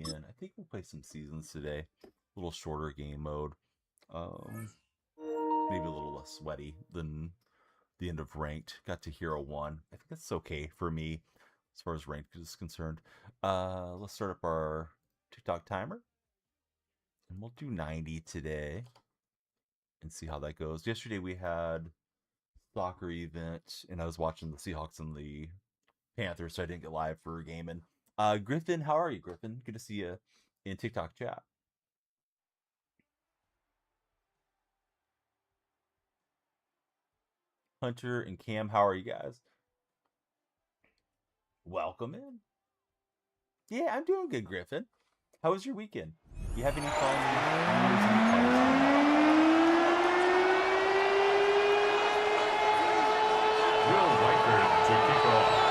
in. I think we'll play some seasons today. A little shorter game mode. Maybe a little less sweaty than the end of ranked. Got to hero 1. I think that's okay for me as far as ranked is concerned. Let's start up our TikTok timer. And we'll do 90 today and see how that goes. Yesterday we had soccer event and I was watching the Seahawks and the Panthers, so I didn't get live for gaming. Griffin, how are you, Griffin? Good to see you in TikTok chat. Hunter and Cam, how are you guys? Welcome in. Yeah, I'm doing good, Griffin. How was your weekend? You have any fun New Year's Eve parties? Will Reichert to kick off.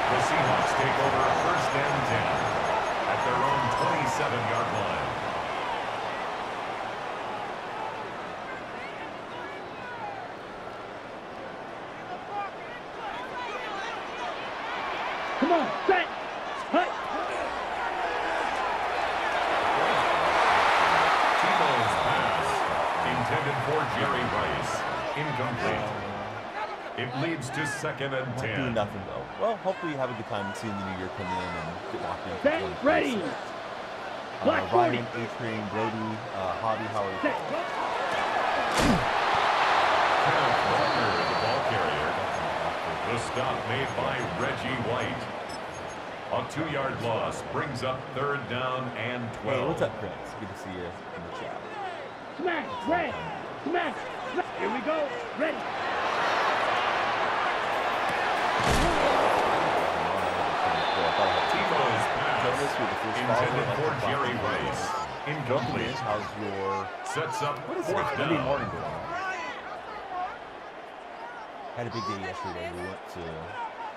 The Seahawks take over 1st and 10 at their own 27-yard line. Come on, set! Hut! Tebow's pass, intended for Jerry Rice, incomplete. It leads to 2nd and 10. Doing nothing though. Well, hopefully you have a good time seeing the new year come in and get locked in. Set, ready! Black 40. Ryan, A-Train, Brody, Hobby, how are you? Set. Kenneth Walker, the ball carrier. The stop made by Reggie White. A 2-yard loss brings up 3rd down and 12. Hey, what's up, Chris? Good to see you in the chat. Smash, red! Smash! Here we go, ready! Tebow's pass, intended for Jerry Rice, incomplete. How's your Sets up what is 4th Monday down. morning going on? Had a big day yesterday. We went to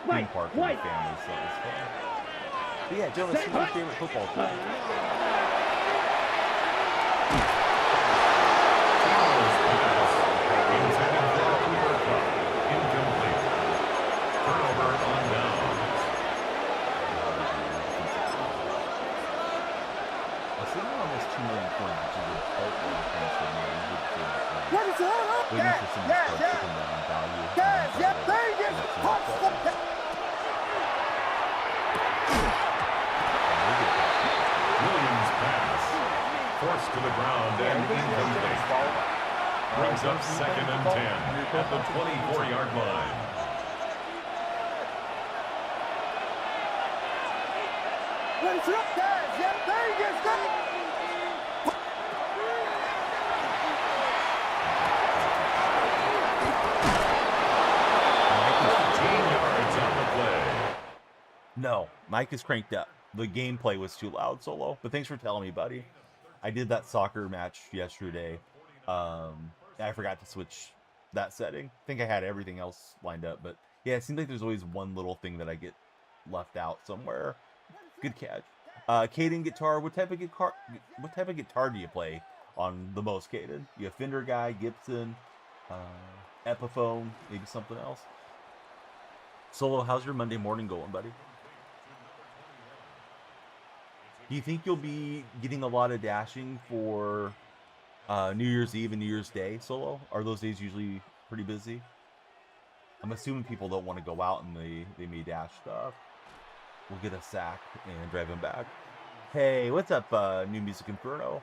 theme park with the family, so it was fun. But yeah, Jonas, who's your favorite football team? Tebow's pass, intended for Cooper Kupp, incomplete. Turnover on downs. I was thinking almost 2 million points, which is a heartwarming thing for me. What is that? Waiting for some of these cards to come down in value. Williams' pass, forced to the ground and incomplete. Brings up 2nd and 10 at the 24-yard line. What is up, guys? Yeah, Vegas, go! 18 yards on the play. No, Mike is cranked up. The gameplay was too loud, Solo. But thanks for telling me, buddy. I did that soccer match yesterday. I forgot to switch that setting. I think I had everything else lined up, but yeah, it seems like there's always one little thing that I get left out somewhere. Good catch. Caden guitar. What type of guitar do you play on the most, Caden? You a Fender guy, Gibson, Epiphone, maybe something else? Solo, how's your Monday morning going, buddy? Do you think you'll be getting a lot of dashing for New Year's Eve and New Year's Day, Solo? Are those days usually pretty busy? I'm assuming people don't want to go out and they may dash stuff. We'll get a sack and drive him back. Hey, what's up, New Music Inferno?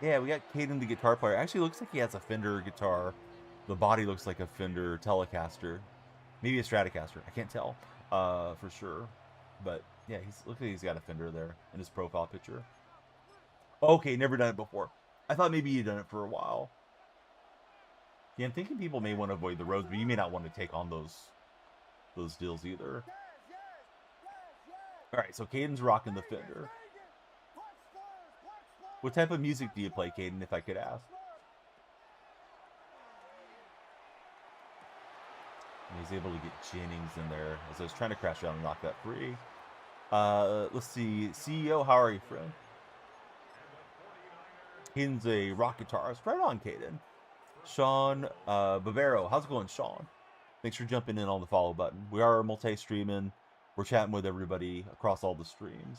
Yeah, we got Caden, the guitar player. Actually, looks like he has a Fender guitar. The body looks like a Fender Telecaster. Maybe a Stratocaster. I can't tell for sure. But yeah, looks like he's got a Fender there in his profile picture. Okay, never done it before. I thought maybe you'd done it for a while. Yeah, I'm thinking people may want to avoid the roads, but you may not want to take on those deals either. All right, so Caden's rocking the Fender. What type of music do you play, Caden, if I could ask? And he's able to get Jennings in there as I was trying to crash out and knock that free. Let's see. CEO, how are you, friend? Caden's a rock guitarist. Right on, Caden. Sean Bavero. How's it going, Sean? Thanks for jumping in on the follow button. We are multi-streaming. We're chatting with everybody across all the streams.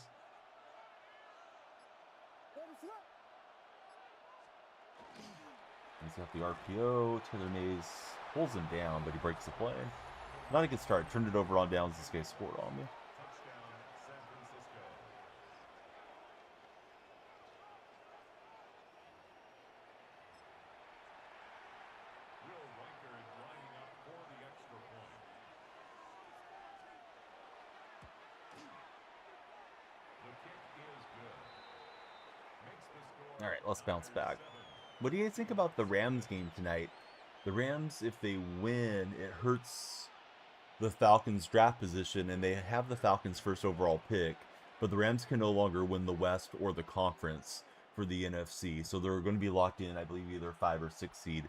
He's got the RPO. Taylor Mays pulls him down, but he breaks the play. Not a good start. Turned it over on downs. This guy scored on me. All right, let's bounce back. What do you guys think about the Rams game tonight? The Rams, if they win, it hurts the Falcons' draft position, and they have the Falcons' first overall pick, but the Rams can no longer win the West or the conference for the NFC, so they're going to be locked in, I believe, either 5 or 6 seed.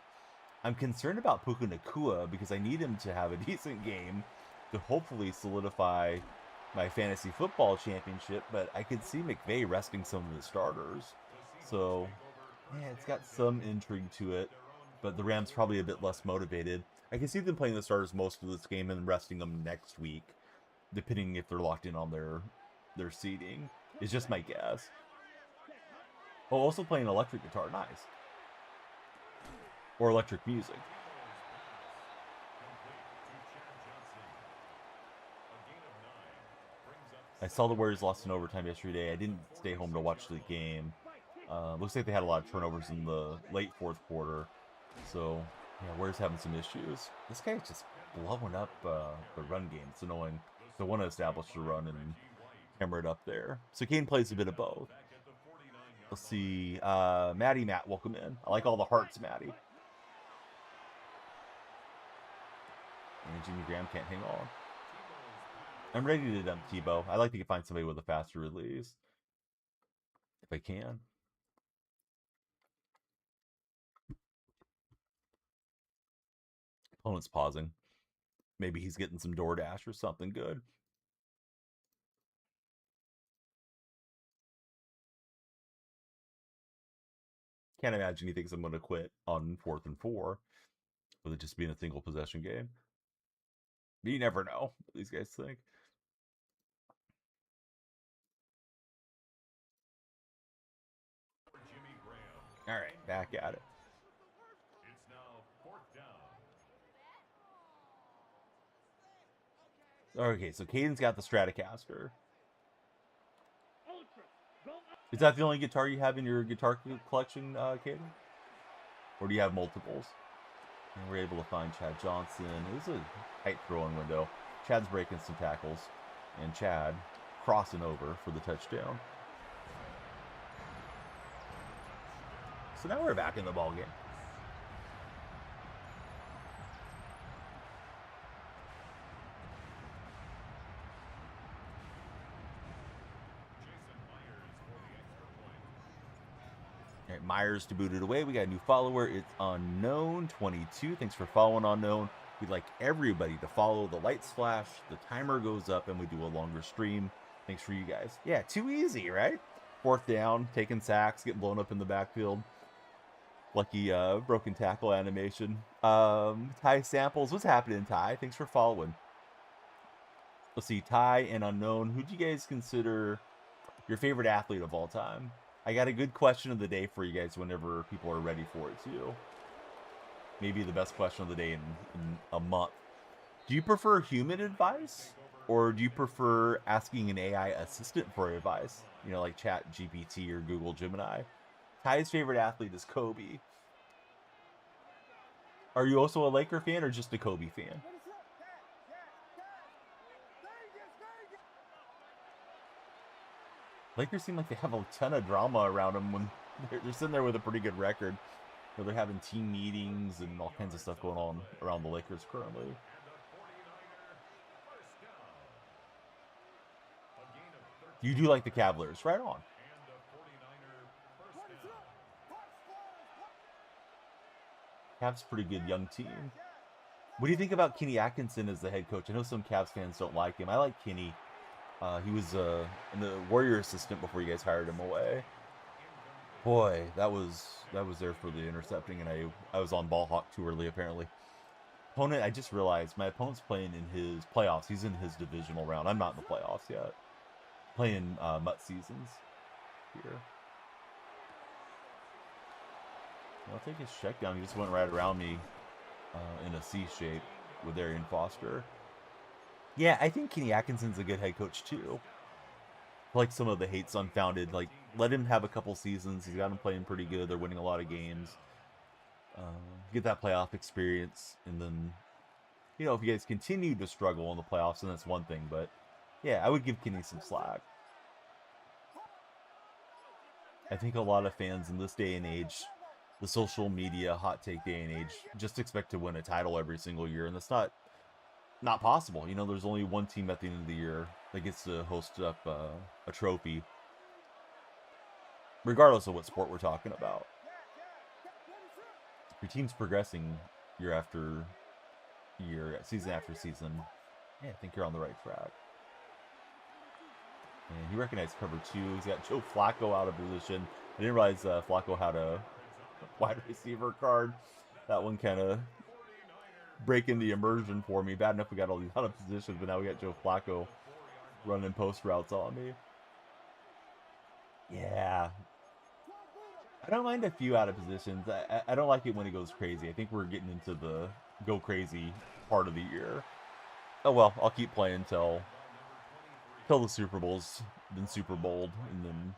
I'm concerned about Puka Nacua because I need him to have a decent game to hopefully solidify my fantasy football championship, but I could see McVay resting some of the starters. So, yeah, it's got some intrigue to it, but the Rams probably a bit less motivated. I can see them playing the starters most of this game and resting them next week, depending if they're locked in on their seeding. It's just my guess. Oh, also playing electric guitar, nice. Or electric music. I saw the Warriors lost in overtime yesterday. I didn't stay home to watch the game. Looks like they had a lot of turnovers in the late fourth quarter. So, yeah, Warriors having some issues. This guy's just blowing up the run game. It's annoying. They want to establish the run and hammer it up there. So Kane plays a bit of both. Let's see. Maddie Matt, welcome in. I like all the hearts, Maddie. And Jimmy Graham can't hang on. I'm ready to dump Tebow. I like to find somebody with a faster release. If I can. Opponent's pausing. Maybe he's getting some DoorDash or something good. Can't imagine he thinks I'm going to quit on 4th and 4 with it just being a single possession game. But you never know what these guys think. All right, back at it. It's now 4th down. Okay, so Caden's got the Stratocaster. Is that the only guitar you have in your guitar collection, Caden? Or do you have multiples? And we're able to find Chad Johnson. It was a tight throwing window. Chad's breaking some tackles. And Chad crossing over for the touchdown. So now we're back in the ball game. All right, Myers to boot it away. We got a new follower. It's Unknown22. Thanks for following, Unknown. We'd like everybody to follow. The lights flash, the timer goes up, and we do a longer stream. Thanks for you guys. Yeah, too easy, right? 4th down, taking sacks, getting blown up in the backfield. Lucky broken tackle animation. Ty Samples, what's happening, Ty? Thanks for following. Let's see, Ty and Unknown. Who do you guys consider your favorite athlete of all time? I got a good question of the day for you guys whenever people are ready for it, too. Maybe the best question of the day in a month. Do you prefer human advice? Or do you prefer asking an AI assistant for advice? You know, like Chat GPT or Google Gemini. Ty's favorite athlete is Kobe. Are you also a Laker fan or just a Kobe fan? Lakers seem like they have a ton of drama around them when they're sitting there with a pretty good record. Where they're having team meetings and all kinds of stuff going on around the Lakers currently. You do like the Cavaliers, right on. Cavs pretty good young team. What do you think about Kenny Atkinson as the head coach? I know some Cavs fans don't like him. I like Kenny. He was the Warrior assistant before you guys hired him away. Boy, that was there for the intercepting, and I was on ball hawk too early apparently. Opponent, I just realized my opponent's playing in his playoffs. He's in his divisional round. I'm not in the playoffs yet. Playing MUT seasons here. I'll take his check down. He just went right around me in a C shape with Arian Foster. Yeah, I think Kenny Atkinson's a good head coach too. Like some of the hate's unfounded. Like, let him have a couple seasons. He's got them playing pretty good. They're winning a lot of games. Get that playoff experience, and then, you know, if you guys continue to struggle in the playoffs, then that's one thing. But yeah, I would give Kenny some slack. I think a lot of fans in this day and age, the social media hot take day and age, just expect to win a title every single year, and that's not possible. You know, there's only one team at the end of the year that gets to host up a trophy, regardless of what sport we're talking about. Your team's progressing year after year, season after season. Yeah, I think you're on the right track. And he recognized cover 2. He's got Joe Flacco out of position. I didn't realize Flacco had a wide receiver card. That one kind of breaking the immersion for me. Bad enough we got all these out of positions, but now we got Joe Flacco running post routes on me. Yeah. I don't mind a few out of positions. I don't like it when it goes crazy. I think we're getting into the go crazy part of the year. Oh well, I'll keep playing until the Super Bowl's been Super Bowled, and then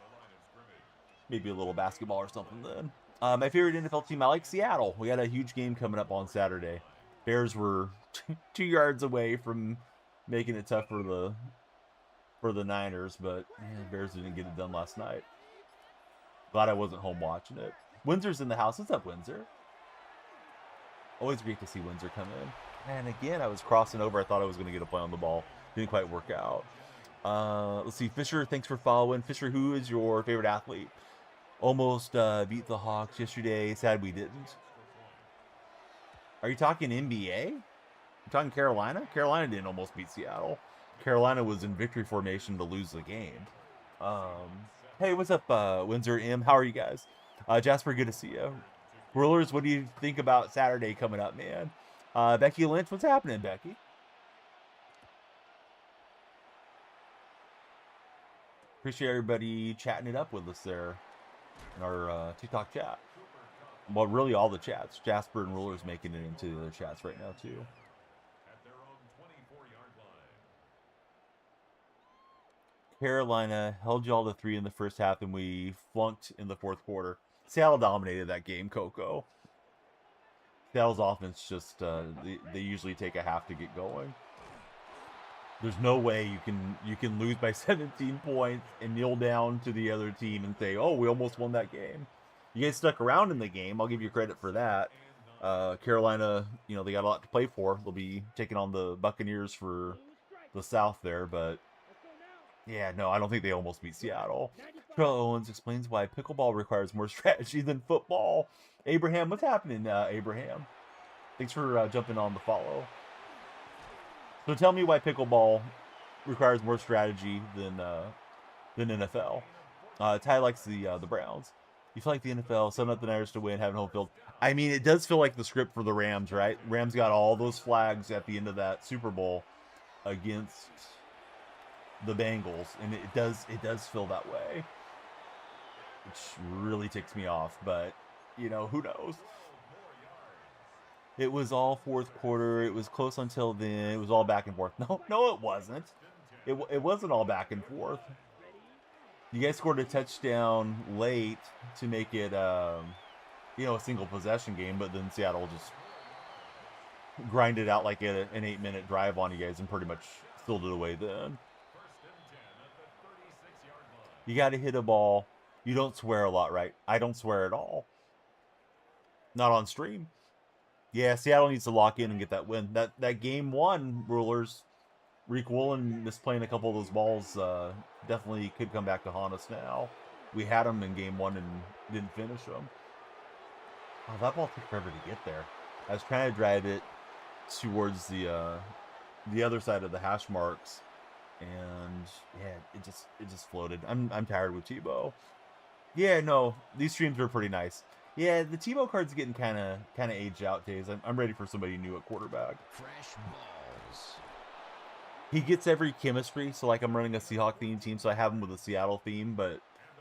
maybe a little basketball or something then. My favorite NFL team, I like Seattle. We got a huge game coming up on Saturday. Bears were 2 yards away from making it tough for the Niners, but man, Bears didn't get it done last night. Glad I wasn't home watching it. Windsor's in the house. What's up, Windsor? Always great to see Windsor come in. And again, I was crossing over. I thought I was going to get a play on the ball. Didn't quite work out. Let's see. Fisher, thanks for following. Fisher, who is your favorite athlete? Almost beat the Hawks yesterday. Sad we didn't. Are you talking NBA? You talking Carolina? Carolina didn't almost beat Seattle. Carolina was in victory formation to lose the game. Hey, what's up, Windsor M? How are you guys? Jasper, good to see you. Brewers, what do you think about Saturday coming up, man? Becky Lynch, what's happening, Becky? Appreciate everybody chatting it up with us there in our TikTok chat. Well, really all the chats. Jasper and Rulers making it into the other chats right now, too. Carolina held y'all to 3 in the first half, and we flunked in the fourth quarter. Seattle dominated that game, Coco. Seattle's offense just, they usually take a half to get going. There's no way you can lose by 17 points and kneel down to the other team and say, oh, we almost won that game. You guys stuck around in the game. I'll give you credit for that. Carolina, you know, they got a lot to play for. They'll be taking on the Buccaneers for the South there, but yeah, no, I don't think they almost beat Seattle. Terrell Owens explains why pickleball requires more strategy than football. Abraham, what's happening, Abraham? Thanks for jumping on the follow. So tell me why pickleball requires more strategy than NFL. Ty likes the Browns. You feel like the NFL, setting up the Niners to win, having home field. I mean, it does feel like the script for the Rams, right? Rams got all those flags at the end of that Super Bowl against the Bengals, and it does feel that way, which really ticks me off. But you know, who knows? It was all fourth quarter. It was close until then. It was all back and forth. No, it wasn't. It wasn't all back and forth. You guys scored a touchdown late to make it, you know, a single possession game, but then Seattle just grinded out like an 8-minute drive on you guys and pretty much stilled it away then. You got to hit a ball. You don't swear a lot, right? I don't swear at all. Not on stream. Yeah, Seattle needs to lock in and get that win. That game one, Rulers, Reek Woolen misplaying a couple of those balls definitely could come back to haunt us now. We had them in game one and didn't finish them. Oh, that ball took forever to get there. I was trying to drive it towards the other side of the hash marks, and yeah, it just floated. I'm tired with Tebow. Yeah, no, these streams are pretty nice. Yeah, the Tebow card's getting kind of aged out days. I'm ready for somebody new at quarterback. Fresh balls. He gets every chemistry, so like I'm running a Seahawk themed team, so I have him with a Seattle theme, but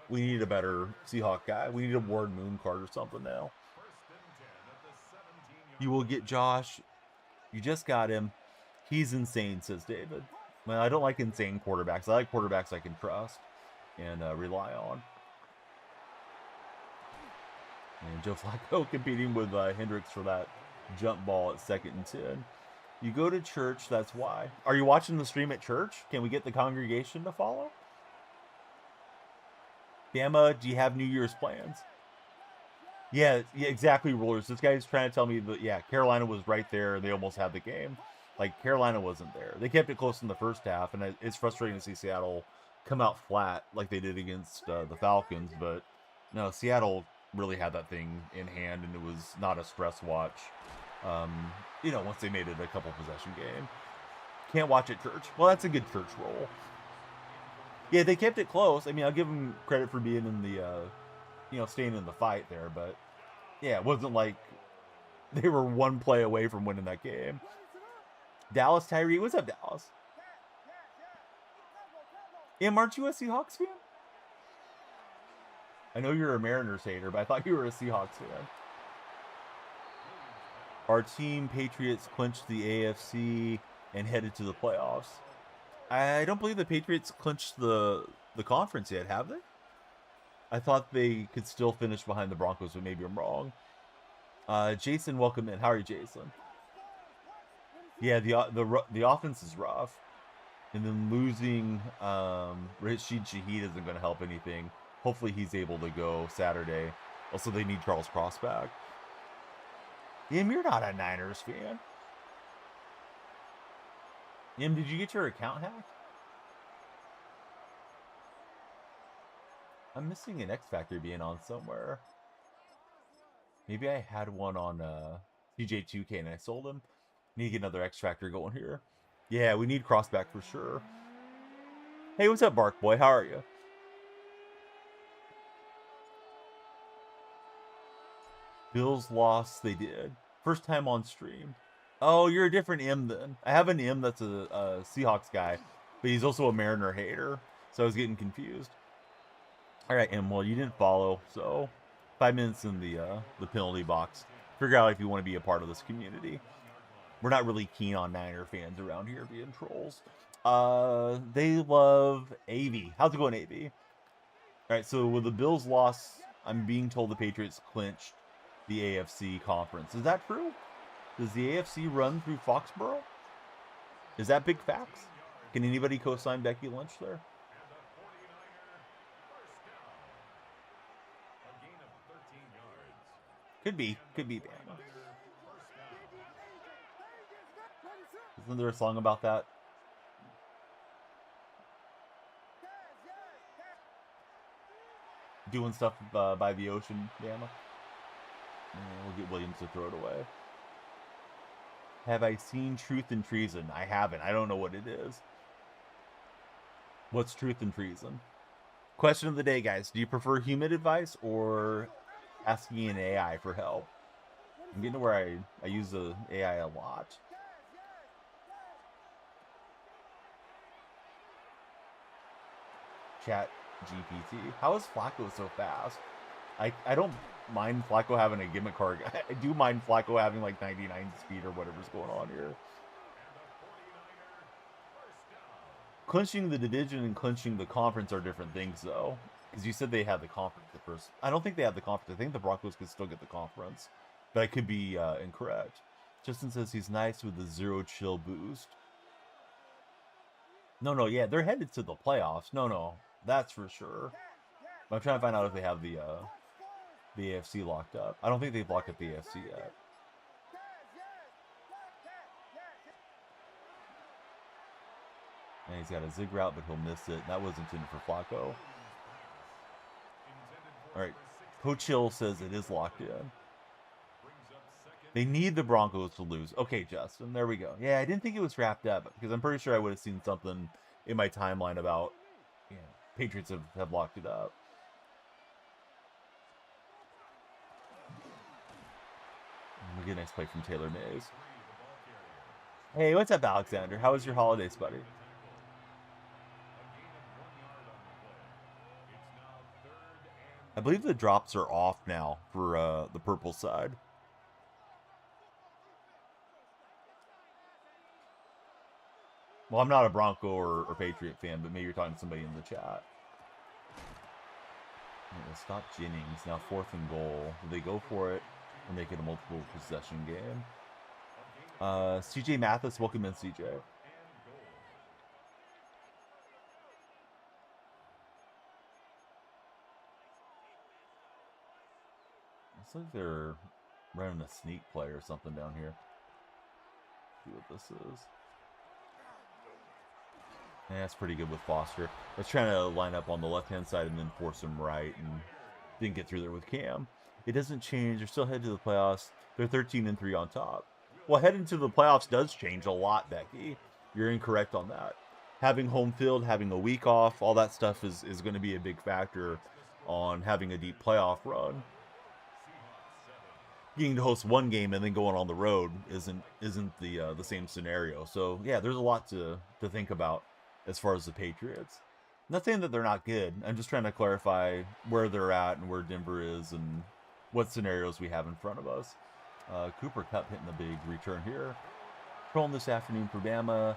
we need a better Seahawk guy. We need a Ward Moon card or something now. You will get Josh. You just got him. He's insane, says David. Well, I don't like insane quarterbacks. I like quarterbacks I can trust and rely on. And Joe Flacco competing with Hendricks for that jump ball at 2nd and 10. You go to church, that's why. Are you watching the stream at church? Can we get the congregation to follow? Bama, do you have New Year's plans? Yeah, exactly, Rulers. This guy's trying to tell me that, yeah, Carolina was right there. They almost had the game. Like, Carolina wasn't there. They kept it close in the first half, and it's frustrating to see Seattle come out flat like they did against the Falcons. But, no, Seattle really had that thing in hand, and it was not a stress watch. You know, once they made it a couple possession game. Can't watch at church. Well, that's a good church roll. Yeah, they kept it close. I mean, I'll give them credit for being in the, you know, staying in the fight there. But, yeah, it wasn't like they were one play away from winning that game. Dallas Tyree, what's up, Dallas? Aren't you a Seahawks fan? I know you're a Mariners hater, but I thought you were a Seahawks fan. Our team, Patriots, clinched the AFC and headed to the playoffs. I don't believe the Patriots clinched the conference yet, have they? I thought they could still finish behind the Broncos, but maybe I'm wrong. Jason, welcome in. How are you, Jason? Yeah, the offense is rough. And then losing Rashid Shaheed isn't going to help anything. Hopefully he's able to go Saturday. Also, they need Charles Cross back. You're not a Niners fan. Did you get your account hacked? I'm missing an X Factor being on somewhere. Maybe I had one on TJ2K and I sold him. Need to get another X Factor going here. Yeah, we need Crossback for sure. Hey, what's up, Bark Boy? How are you? Bills lost. They did. First time on stream. Oh, you're a different M then. I have an M that's a Seahawks guy, but he's also a Mariner hater. So I was getting confused. All right, M. Well, you didn't follow, so 5 minutes in the penalty box. Figure out if you want to be a part of this community. We're not really keen on Niner fans around here being trolls. They love AV. How's it going, AV? All right, so with the Bills loss, I'm being told the Patriots clinched the AFC conference. Is that true? Does the AFC run through Foxborough? Is that big facts? Can anybody co-sign Becky Lynch there? Could be Bama. Isn't there a song about that? Doing stuff by the ocean, Bama. We'll get Williams to throw it away. Have I seen Truth and Treason? I haven't. I don't know what it is. What's Truth and Treason? Question of the day, guys. Do you prefer human advice or asking an AI for help? I'm getting to where I use the AI a lot. Chat GPT. How is Flacco so fast? I don't mind Flacco having a gimmick card. I do mind Flacco having like 99 speed or whatever's going on here. Clinching the division and clinching the conference are different things, though. Because you said they had the conference at first. I don't think they had the conference. I think the Broncos could still get the conference. But I could be incorrect. Justin says he's nice with the zero chill boost. No, yeah, they're headed to the playoffs. No, that's for sure. But I'm trying to find out if they have the AFC locked up. I don't think they've locked up the AFC yet. And he's got a zig route, but he'll miss it. That was intended for Flacco. All right. Coach Hill says it is locked in. They need the Broncos to lose. Okay, Justin. There we go. Yeah, I didn't think it was wrapped up because I'm pretty sure I would have seen something in my timeline about, Patriots have locked it up. get a nice play from Taylor Mays. Hey, what's up, Alexander? How was your holidays, buddy? I believe the drops are off now for the purple side. Well, I'm not a Bronco or Patriot fan, but maybe you're talking to somebody in the chat. We'll stop Jennings. Now 4th and goal. Do they go for it or make it a multiple possession game? CJ Mathis, welcome in, CJ. Looks like they're running a sneak play or something down here. See what this is. Yeah, that's pretty good with Foster. I was trying to line up on the left-hand side and then force him right, and didn't get through there with Cam. It doesn't change. They're still headed to the playoffs. They're 13-3 on top. Well, heading to the playoffs does change a lot, Becky. You're incorrect on that. Having home field, having a week off, all that stuff is going to be a big factor on having a deep playoff run. Getting to host one game and then going on the road isn't the same scenario. So yeah, there's a lot to think about as far as the Patriots. I'm not saying that they're not good. I'm just trying to clarify where they're at and where Denver is and what scenarios we have in front of us. Cooper Kupp hitting the big return here. Trolling this afternoon for Bama.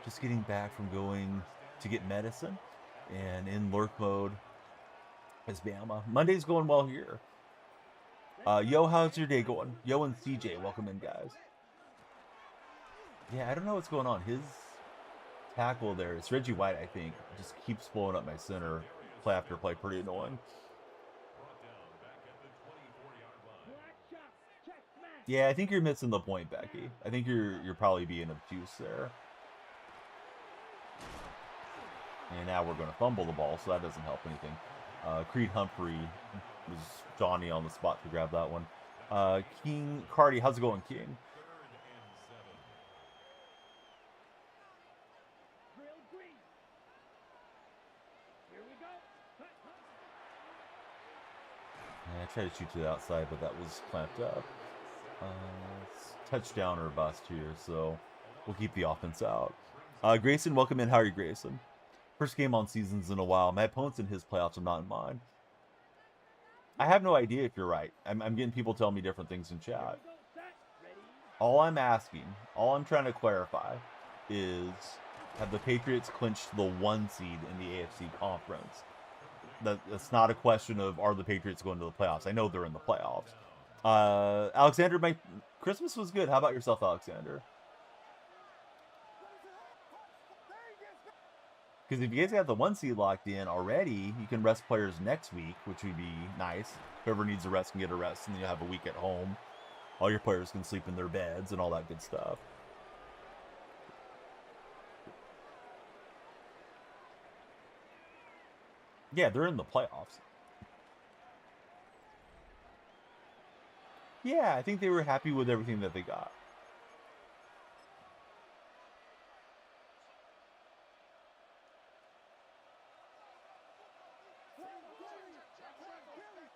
Just getting back from going to get medicine and in lurk mode is Bama. Monday's going well here. Yo, how's your day going? Yo and CJ, welcome in, guys. Yeah, I don't know what's going on. His tackle there, it's Reggie White, I think, just keeps blowing up my center play after play. Pretty annoying. Yeah, I think you're missing the point, Becky. I think you're probably being obtuse there. And now we're going to fumble the ball, so that doesn't help anything. Creed Humphrey was Johnny on the spot to grab that one. King Cardi, how's it going, King? Yeah, I tried to shoot to the outside, but that was clamped up. Touchdown or bust here, so we'll keep the offense out. Grayson, welcome in. How are you, Grayson? First game on seasons in a while. My opponent's in his playoffs. I'm not in mine. I have no idea if you're right. I'm getting people telling me different things in chat. All I'm asking, all I'm trying to clarify is, have the Patriots clinched the 1 seed in the AFC conference? That's not a question of, are the Patriots going to the playoffs? I know they're in the playoffs. Alexander, my Christmas was good. How about yourself, Alexander? Because if you guys got the 1 seed locked in already, you can rest players next week, which would be nice. Whoever needs a rest can get a rest, and then you'll have a week at home. All your players can sleep in their beds and all that good stuff. Yeah, they're in the playoffs. Yeah, I think they were happy with everything that they got.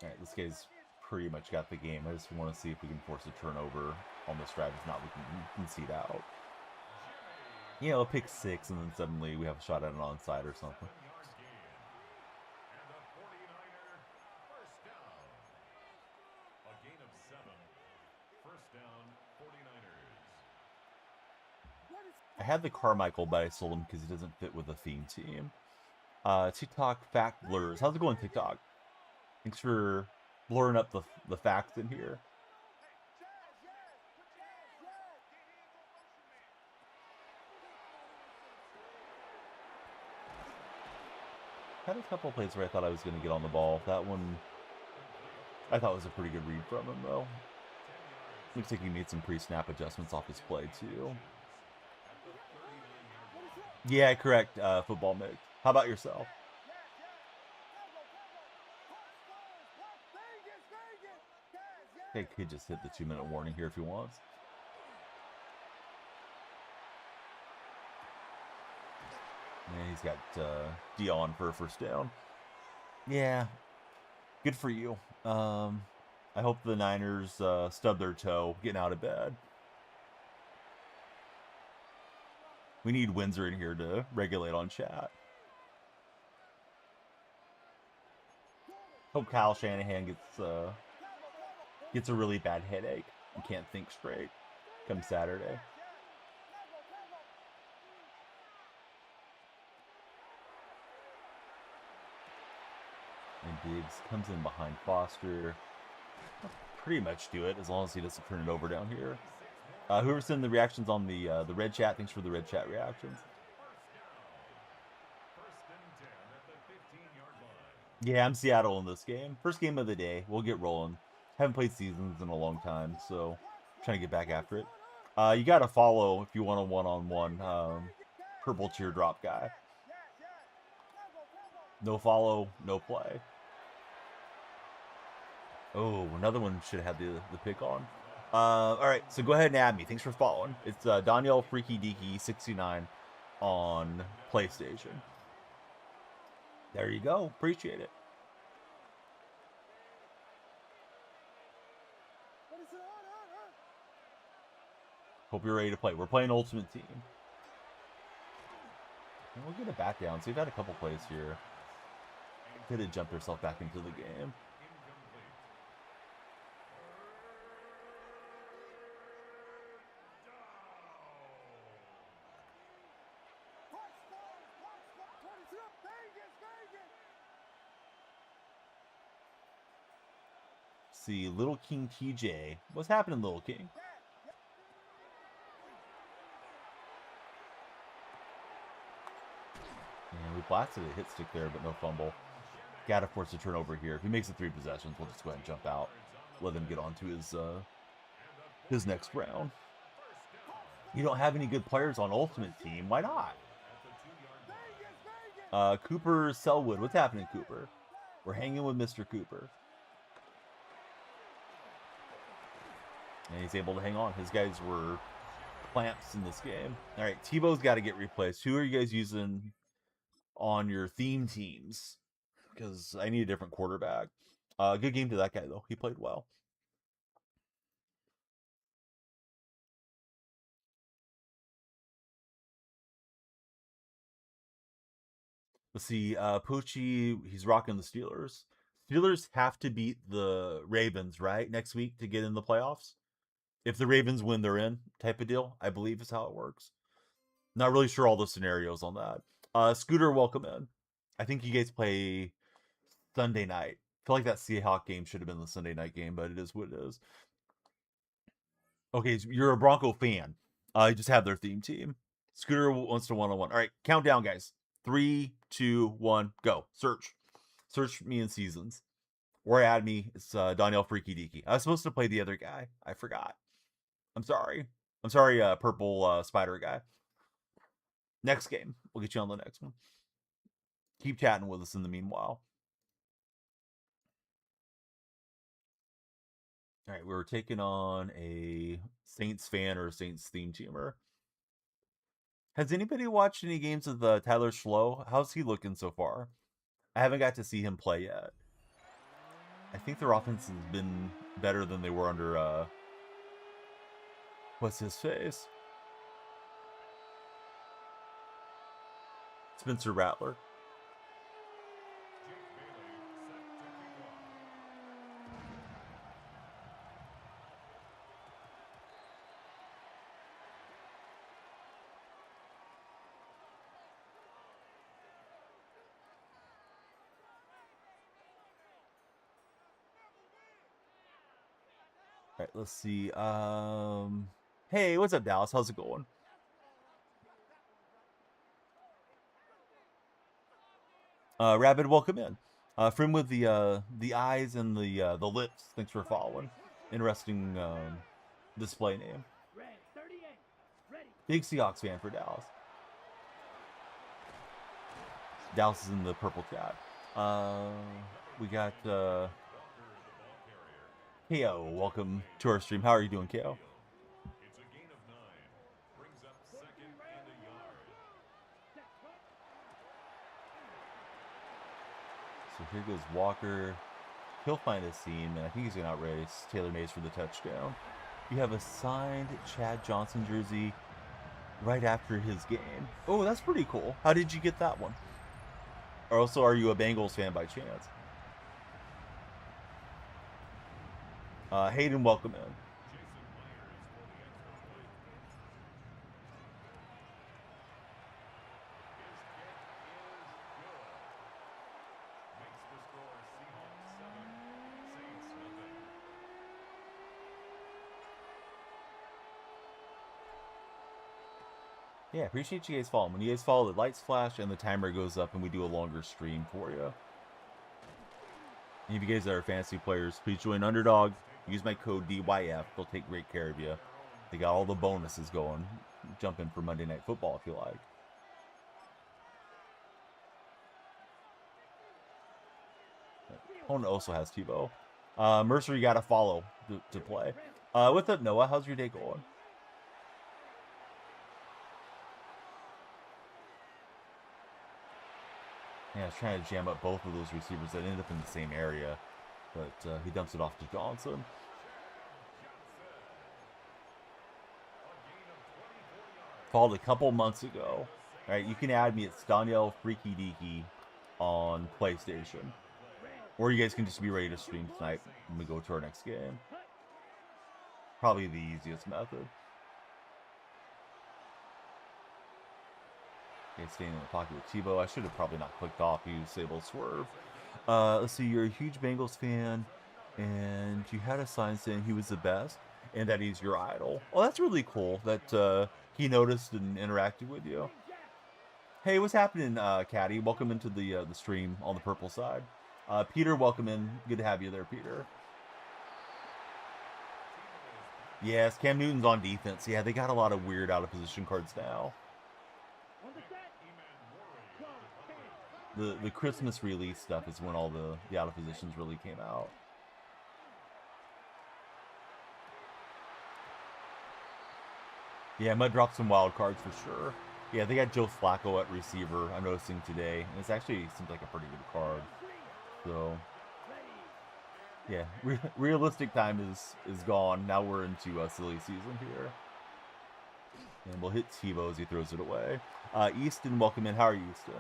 All right, this guy's pretty much got the game. I just want to see if we can force a turnover on this drive. If not, we can concede out. Yeah, we'll pick 6, and then suddenly we have a shot at an onside or something. I had the Carmichael, but I sold him because he doesn't fit with the theme team. TikTok fact blurs. How's it going, TikTok? Thanks for blurring up the facts in here. Had a couple plays where I thought I was going to get on the ball. That one, I thought was a pretty good read from him, though. Looks like he made some pre-snap adjustments off his play, too. Yeah, correct, Football Mix. How about yourself? He could just hit the 2-minute warning here if he wants. Yeah, he's got Dion for a first down. Yeah, good for you. I hope the Niners stub their toe getting out of bed. We need Windsor in here to regulate on chat. Hope Kyle Shanahan gets a really bad headache and can't think straight come Saturday. And Diggs comes in behind Foster. I'll pretty much do it as long as he doesn't turn it over down here. Whoever's sending the reactions on the red chat, thanks for the red chat reactions. Yeah, I'm Seattle in this game. First game of the day. We'll get rolling. Haven't played seasons in a long time, so trying to get back after it. You got to follow if you want a one-on-one purple teardrop guy. No follow, no play. Oh, another one should have had the pick on. All right, so go ahead and add me. Thanks for following. It's Daniel Freaky Deaky 69 on PlayStation. There you go. Appreciate it. Hope you're ready to play. We're playing Ultimate Team. And we'll get it back down. So we've had a couple plays here. Could have jumped herself back into the game. See, Little King TJ. What's happening, Little King? And we blasted a hit stick there, but no fumble. Gotta force a turnover here. If he makes it 3 possessions, we'll just go ahead and jump out. Let him get on to his next round. You don't have any good players on Ultimate Team. Why not? Cooper Selwood. What's happening, Cooper? We're hanging with Mr. Cooper. And he's able to hang on. His guys were clamps in this game. All right, Tebow's got to get replaced. Who are you guys using on your theme teams? Because I need a different quarterback. Good game to that guy, though. He played well. Let's see. Poochie, he's rocking the Steelers. Steelers have to beat the Ravens, right, next week to get in the playoffs? If the Ravens win, they're in, type of deal, I believe is how it works. Not really sure all the scenarios on that. Scooter, welcome in. I think you guys play Sunday night. I feel like that Seahawks game should have been the Sunday night game, but it is what it is. Okay, so you're a Bronco fan. You just have their theme team. Scooter wants to one-on-one. All right, countdown, guys. 3, 2, 1, go. Search. Search me in seasons. Or add me. It's Daniel Freaky Deaky. I was supposed to play the other guy. I forgot. I'm sorry. I'm sorry, purple spider guy. Next game. We'll get you on the next one. Keep chatting with us in the meanwhile. All right, we're taking on a Saints fan or a Saints theme teamer. Has anybody watched any games of Tyler Schlo? How's he looking so far? I haven't got to see him play yet. I think their offense has been better than they were under what's his face? Spencer Rattler. All right, let's see. Hey, what's up, Dallas? How's it going? Rabid, welcome in. Friend with the eyes and the lips. Thanks for following. Interesting display name. Big Seahawks fan for Dallas. Dallas is in the purple chat. We got KO. Welcome to our stream. How are you doing, KO? So here goes Walker. He'll find a seam, and I think he's going to outrace Taylor Mays for the touchdown. You have a signed Chad Johnson jersey right after his game. Oh, that's pretty cool. How did you get that one? Or also, are you a Bengals fan by chance? Hayden, welcome in. Yeah, appreciate you guys following. When you guys follow, the lights flash and the timer goes up and we do a longer stream for you. And if you guys are fantasy players, please join Underdog. Use my code DYF. They'll take great care of you. They got all the bonuses going. Jump in for Monday Night Football if you like. Opponent also has Tebow. Mercer, you got to follow to play. What's up, Noah? How's your day going? Yeah, I was trying to jam up both of those receivers that ended up in the same area, but he dumps it off to Johnson. Followed a couple months ago. All right, you can add me. It's Daniel Freaky Deaky on PlayStation. Or you guys can just be ready to stream tonight when we go to our next game. Probably the easiest method. Okay, staying in the pocket with Tebow. I should have probably not clicked off. You disable swerve. Let's see. You're a huge Bengals fan, and you had a sign saying he was the best, and that he's your idol. Well, that's really cool that he noticed and interacted with you. Hey, what's happening, Caddy? Welcome into the stream on the purple side. Peter, welcome in. Good to have you there, Peter. Yes, Cam Newton's on defense. Yeah, they got a lot of weird out-of-position cards now. The Christmas release stuff is when all the out-of-positions really came out. Yeah, Mud dropped some wild cards for sure. Yeah, they got Joe Flacco at receiver, I'm noticing today. And it's actually seems like a pretty good card. So, yeah, realistic time is gone. Now we're into silly season here. And we'll hit Tebow as he throws it away. Easton, welcome in. How are you, Easton?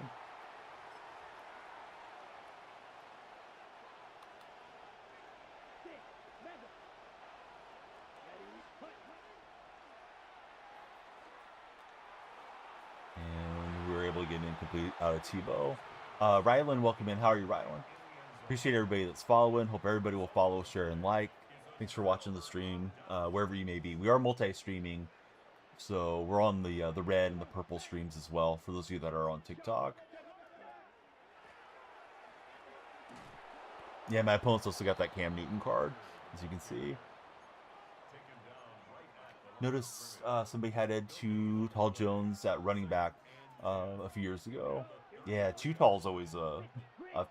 And we were able to get an incomplete out of Tebow. Rylan, welcome in. How are you, Rylan? Appreciate everybody that's following. Hope everybody will follow, share, and like. Thanks for watching the stream, wherever you may be. We are multi-streaming, so we're on the red and the purple streams as well, for those of you that are on TikTok. Yeah, my opponent's also got that Cam Newton card, as you can see. Notice somebody headed to Tall Jones at running back a few years ago. Yeah, too tall is always a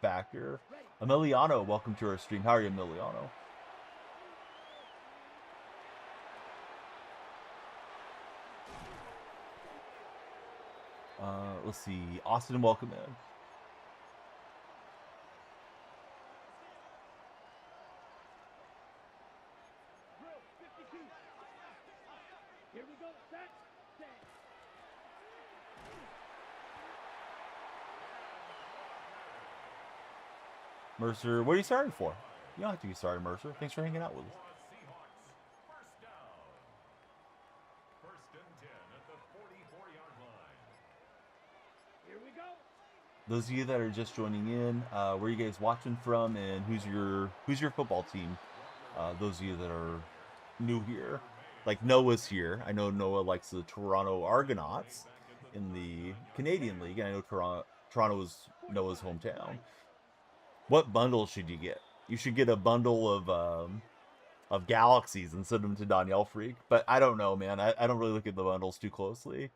factor. Emiliano, welcome to our stream. How are you, Emiliano? Let's see. Austin, welcome in. Here we go. Set. Mercer, what are you sorry for? You don't have to be sorry, Mercer. Thanks for hanging out with us. Those of you that are just joining in, where are you guys watching from, and who's your football team? Those of you that are new here, like Noah's here. I know Noah likes the Toronto Argonauts in the Canadian League, and I know Toronto is Noah's hometown. What bundle should you get? You should get a bundle of galaxies and send them to Danielle Freak. But I don't know, man. I don't really look at the bundles too closely.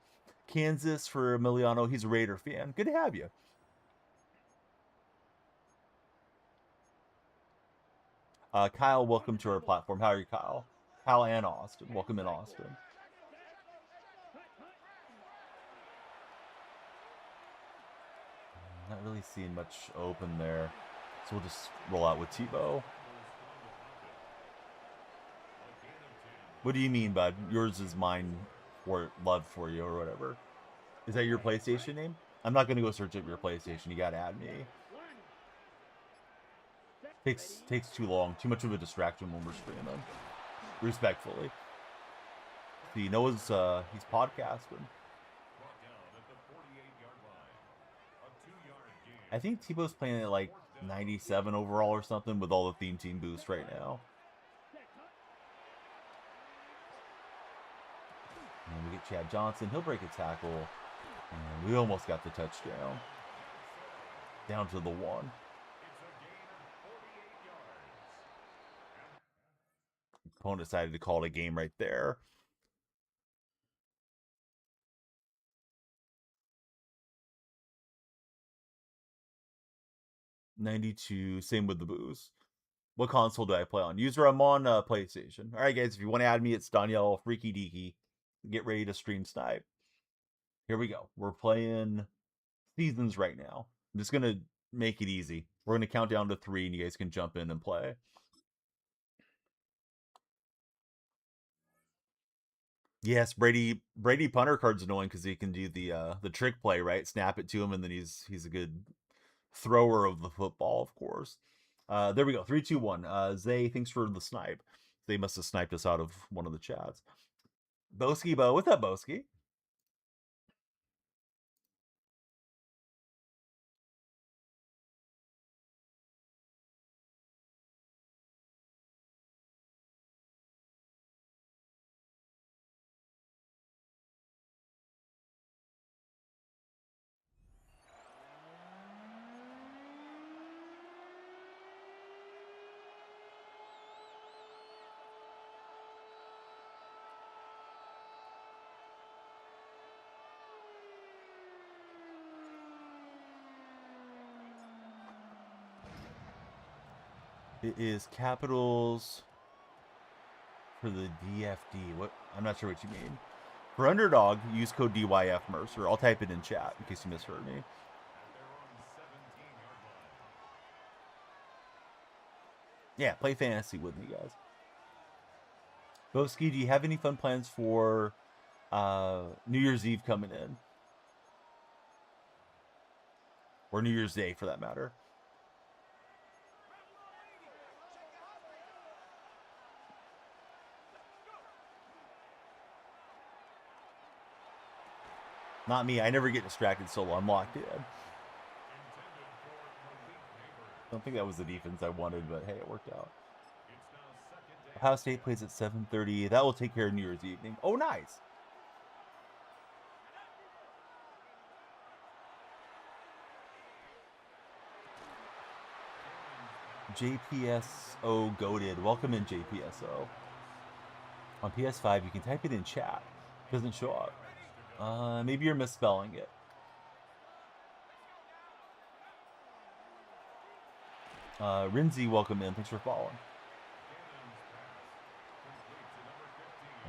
Kansas for Emiliano. He's a Raider fan. Good to have you. Kyle, welcome to our platform. How are you, Kyle? Kyle and Austin. Welcome in, Austin. Not really seeing much open there. So we'll just roll out with Tebow. What do you mean, bud? Yours is mine, or love for you, or whatever. Is that your PlayStation name? I'm not gonna go search up your PlayStation. You gotta add me. Takes too long. Too much of a distraction when we're streaming. Respectfully. See, Noah's he's podcasting. I think Tebow's playing at like 97 overall or something with all the theme team boost right now. And we get Chad Johnson. He'll break a tackle. And we almost got the touchdown. Down to the 1. Opponent decided to call it a game right there. $92. Same with the booze. What console do I play on? User, I'm on PlayStation. All right, guys. If you want to add me, it's Danielle Freaky Deaky. Get ready to stream snipe. Here we go. We're playing seasons right now. I'm just gonna make it easy. We're gonna count down to 3, and you guys can jump in and play. Yes, Brady punter card's annoying because he can do the trick play, right? Snap it to him, and then he's a good thrower of the football, of course. There we go. 3, 2, 1. Zay, thanks for the snipe. They must have sniped us out of one of the chats. Boski Bo, what's up, Boski? It is capitals for the DFD. What? I'm not sure what you mean. For Underdog, use code DYF Mercer. I'll type it in chat in case you misheard me. Yeah, play fantasy with me, guys. Boski, do you have any fun plans for New Year's Eve coming in? Or New Year's Day, for that matter. Not me. I never get distracted solo. I'm locked in. Don't think that was the defense I wanted, but hey, it worked out. Ohio State plays at 7:30. That will take care of New Year's evening. Oh, nice. JPSO goated. Welcome in, JPSO. On PS5, you can type it in chat. It doesn't show up. Maybe you're misspelling it. Rinzi, welcome in. Thanks for following.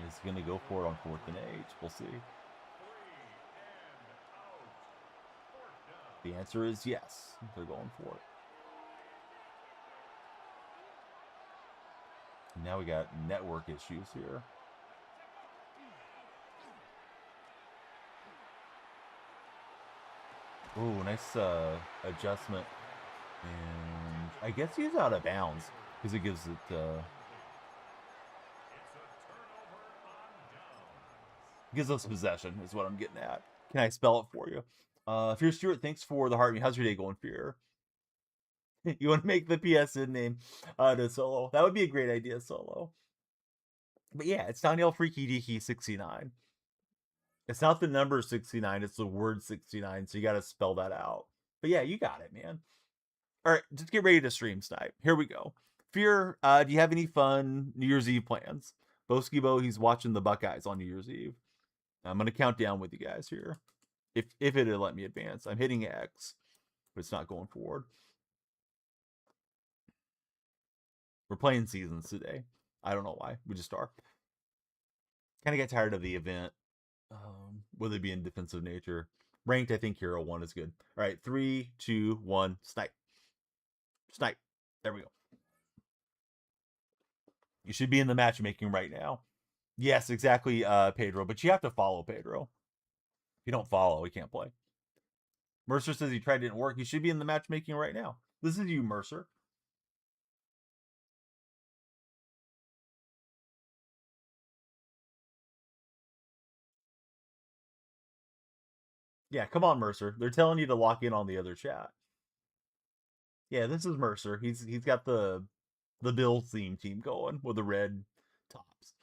He's going to go for it on 4th and 8. We'll see. The answer is yes. They're going for it. Now we got network issues here. Ooh, nice adjustment. And I guess he's out of bounds because it gives it gives us possession is what I'm getting at. Can I spell it for you? Fear Stewart, thanks for the heart. How's your day going, Fear? You want to make the PSN name to Solo? That would be a great idea, Solo. But yeah, it's Danielle Freaky Deaky 69. It's not the number 69, it's the word 69, so you got to spell that out. But yeah, you got it, man. All right, just get ready to stream snipe. Here we go. Fear, do you have any fun New Year's Eve plans? Boski Bo, he's watching the Buckeyes on New Year's Eve. I'm going to count down with you guys here. If it'll let me advance. I'm hitting X, but it's not going forward. We're playing seasons today. I don't know why. We just are. Kind of get tired of the event. Whether it be in defensive nature. Ranked, I think Hero 1 is good. All right, 3, 2, 1, snipe. Snipe. There we go. You should be in the matchmaking right now. Yes, exactly, Pedro. But you have to follow Pedro. If you don't follow, he can't play. Mercer says he tried, it didn't work. You should be in the matchmaking right now. This is you, Mercer. Yeah, come on, Mercer. They're telling you to lock in on the other chat. Yeah, this is Mercer. He's got the Bills theme team going with the red tops.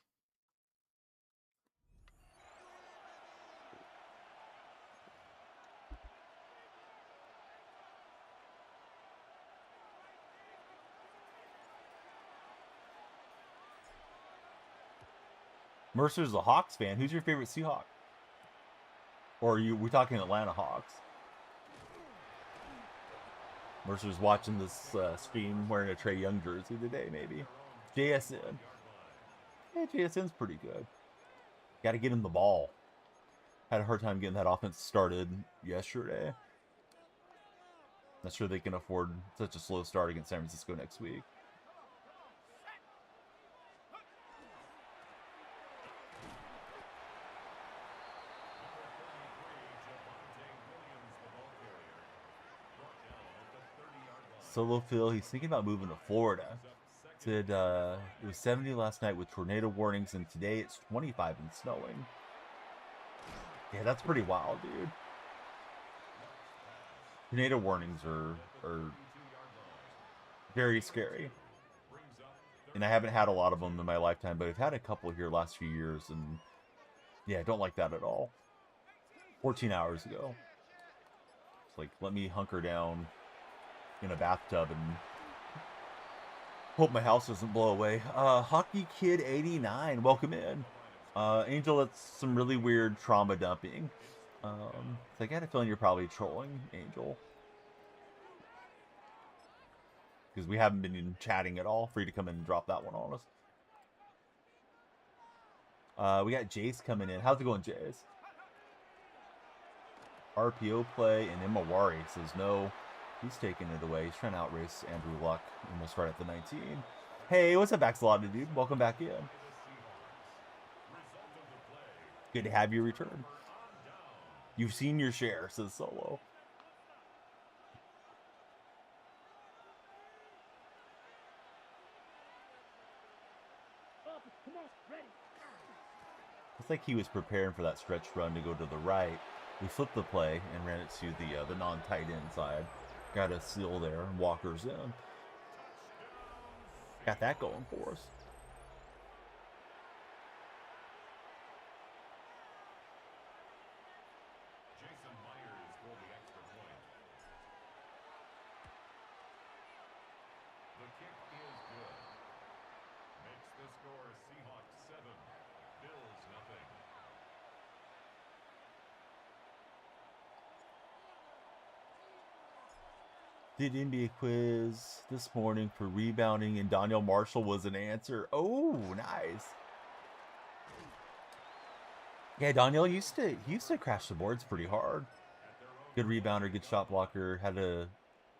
Mercer's a Hawks fan. Who's your favorite Seahawk? Or we're talking Atlanta Hawks. Mercer's watching this stream wearing a Trae Young jersey today, maybe. JSN. Yeah, JSN's pretty good. Got to get him the ball. Had a hard time getting that offense started yesterday. Not sure they can afford such a slow start against San Francisco next week. Solo Phil, he's thinking about moving to Florida. Said it was 70 last night with tornado warnings, and today it's 25 and snowing. Yeah, that's pretty wild, dude. Tornado warnings are very scary. And I haven't had a lot of them in my lifetime, but I've had a couple here last few years, and yeah, I don't like that at all. 14 hours ago. It's like, let me hunker down in a bathtub and hope my house doesn't blow away. Hockey Kid 89, welcome in. Angel, that's some really weird trauma dumping. I got a feeling you're probably trolling, Angel. Because we haven't been chatting at all. Free to come in and drop that one on us. We got Jace coming in. How's it going, Jace? RPO play, and Imawari says no. He's taking it away. He's trying to outrace Andrew Luck. And we'll start at the 19. Hey, what's up, Axolotl dude? Welcome back in. Good to have you return. You've seen your share, says Solo. Looks like he was preparing for that stretch run to go to the right. We flipped the play and ran it to the non-tight end side. Got a seal there, and Walker's in. Got that going for us. Jason Myers for the extra point. The kick is good. Makes the score Seahawks 7, Bills nothing. Did NBA quiz this morning for rebounding, and Daniel Marshall was an answer. Oh, nice. Yeah, Daniel used to crash the boards pretty hard. Good rebounder, good shot blocker, had a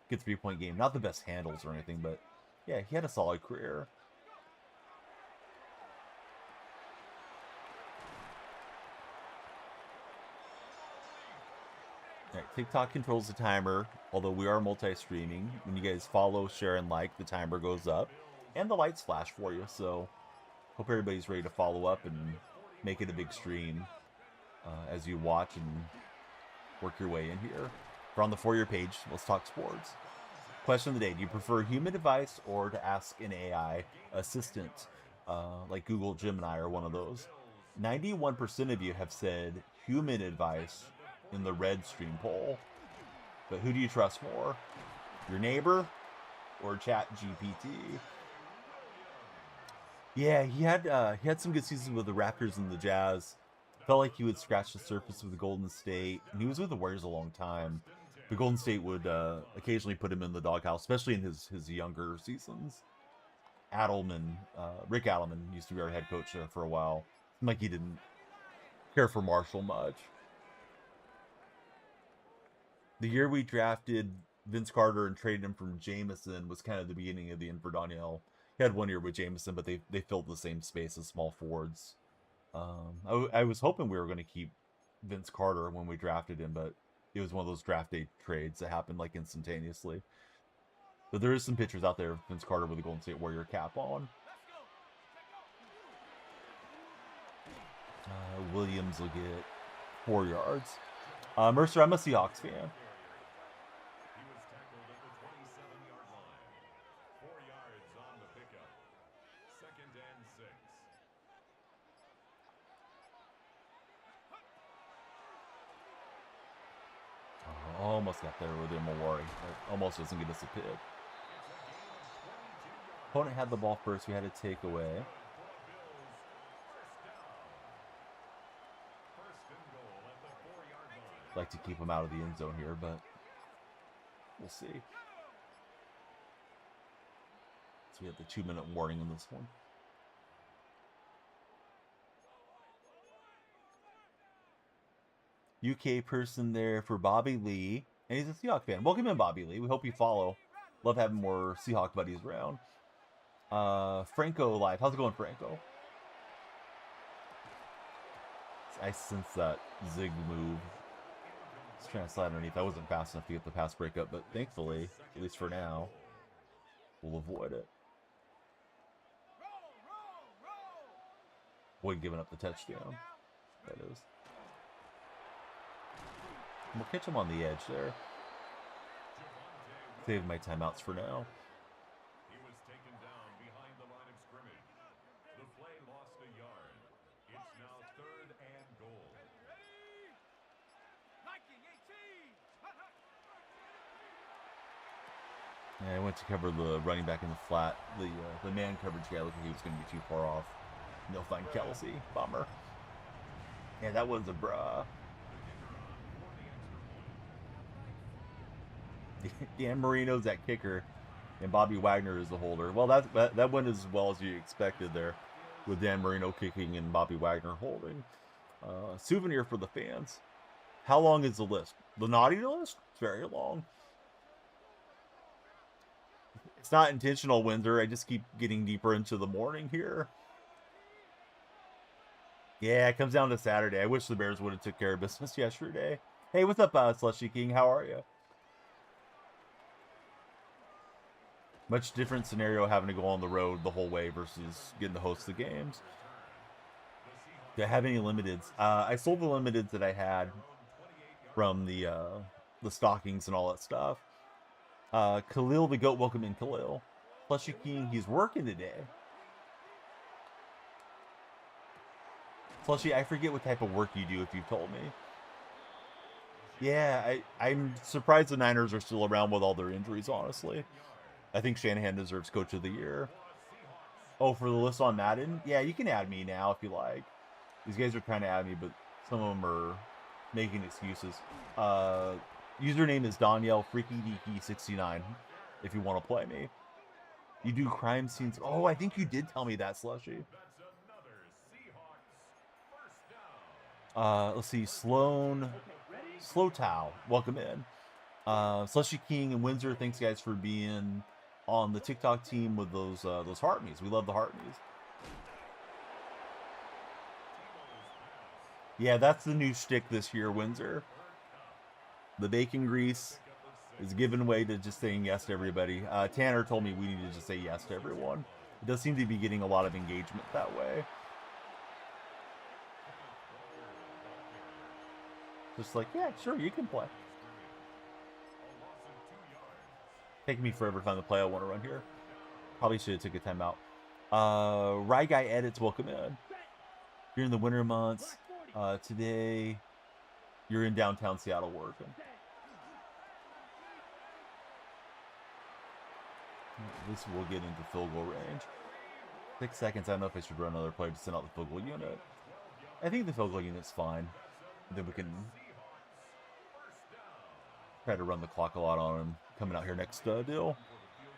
good 3-point game. Not the best handles or anything, but yeah, he had a solid career. Right, TikTok controls the timer, although we are multi-streaming. When you guys follow, share, and like, the timer goes up, and the lights flash for you. So, hope everybody's ready to follow up and make it a big stream as you watch and work your way in here. We're on the For Your page. Let's talk sports. Question of the day: do you prefer human advice or to ask an AI assistant, like Google Gemini or one of those? 91% of you have said human advice in the red stream poll. But who do you trust more? Your neighbor or Chat GPT? Yeah, he had some good seasons with the Raptors and the Jazz. Felt like he would scratch the surface with the Golden State. And he was with the Warriors a long time. The Golden State would occasionally put him in the doghouse, especially in his younger seasons. Adelman, Rick Adelman used to be our head coach there for a while. Seemed like he didn't care for Marshall much. The year we drafted Vince Carter and traded him from Jameson was kind of the beginning of the end for Danielle. He had 1 year with Jameson, but they filled the same space as small forwards. I was hoping we were going to keep Vince Carter when we drafted him, but it was one of those draft day trades that happened like instantaneously. But there is some pictures out there of Vince Carter with a Golden State Warrior cap on. Williams will get 4 yards. Mercer, I'm a Seahawks fan. He was tackled at the 27-yard line. 4 yards on the pickup. 2nd and 6. Almost got there with Imawari. Almost doesn't get us a pick. Opponent had the ball first. We had a takeaway. Like to keep him out of the end zone here, but we'll see. So we have the 2-minute warning in this one. UK person there for Bobby Lee, and he's a Seahawk fan. Welcome in, Bobby Lee. We hope you follow. Love having more Seahawk buddies around. Franco live. How's it going, Franco? I sense that zig move. Just trying to slide underneath. I wasn't fast enough to get the pass breakup, but thankfully, at least for now, we'll avoid it. Avoid giving up the touchdown. That is. We'll catch him on the edge there. Save my timeouts for now. He was taken down behind the line of scrimmage. The play lost a yard. It's now 3rd and goal. Yeah, I went to cover the running back in the flat. The man coverage guy looked like he was going to be too far off. No find Kelsey. Bummer. Yeah, that was a bruh. Dan Marino's that kicker, and Bobby Wagner is the holder. Well, that went as well as you expected there, with Dan Marino kicking and Bobby Wagner holding. Souvenir for the fans. How long is the list? The naughty list? It's very long. It's not intentional, Windsor. I just keep getting deeper into the morning here. Yeah, it comes down to Saturday. I wish the Bears would have took care of business yesterday. Hey, what's up, Slushy King? How are you? Much different scenario having to go on the road the whole way versus getting to host the games. Do I have any limiteds? I sold the limiteds that I had from the stockings and all that stuff. Khalil the Goat, welcome in, Khalil. Slushy King, he's working today. Slushy, I forget what type of work you do if you've told me. Yeah, I'm surprised the Niners are still around with all their injuries, honestly. I think Shanahan deserves Coach of the Year. Oh, for the list on Madden? Yeah, you can add me now if you like. These guys are trying to add me, but some of them are making excuses. Username is Danielle FreakyDeaky69 if you want to play me. You do crime scenes. Oh, I think you did tell me that, Slushy. Let's see. Slowtow, welcome in. Slushy King and Windsor, thanks guys for being on the TikTok team with those Heartme's. We love the Heartme's. Yeah, that's the new shtick this year, Windsor. The bacon grease is giving way to just saying yes to everybody. Tanner told me we need to just say yes to everyone. It does seem to be getting a lot of engagement that way. Just like, yeah, sure, you can play. Taking me forever to find the play I want to run here. Probably should have took a timeout. Rye Guy Edits, welcome in. You're in the winter months. Today, you're in downtown Seattle working. At least we'll get into field goal range. 6 seconds. I don't know if I should run another play to send out the field goal unit. I think the field goal unit's fine. Then we can try to run the clock a lot on him coming out here next deal.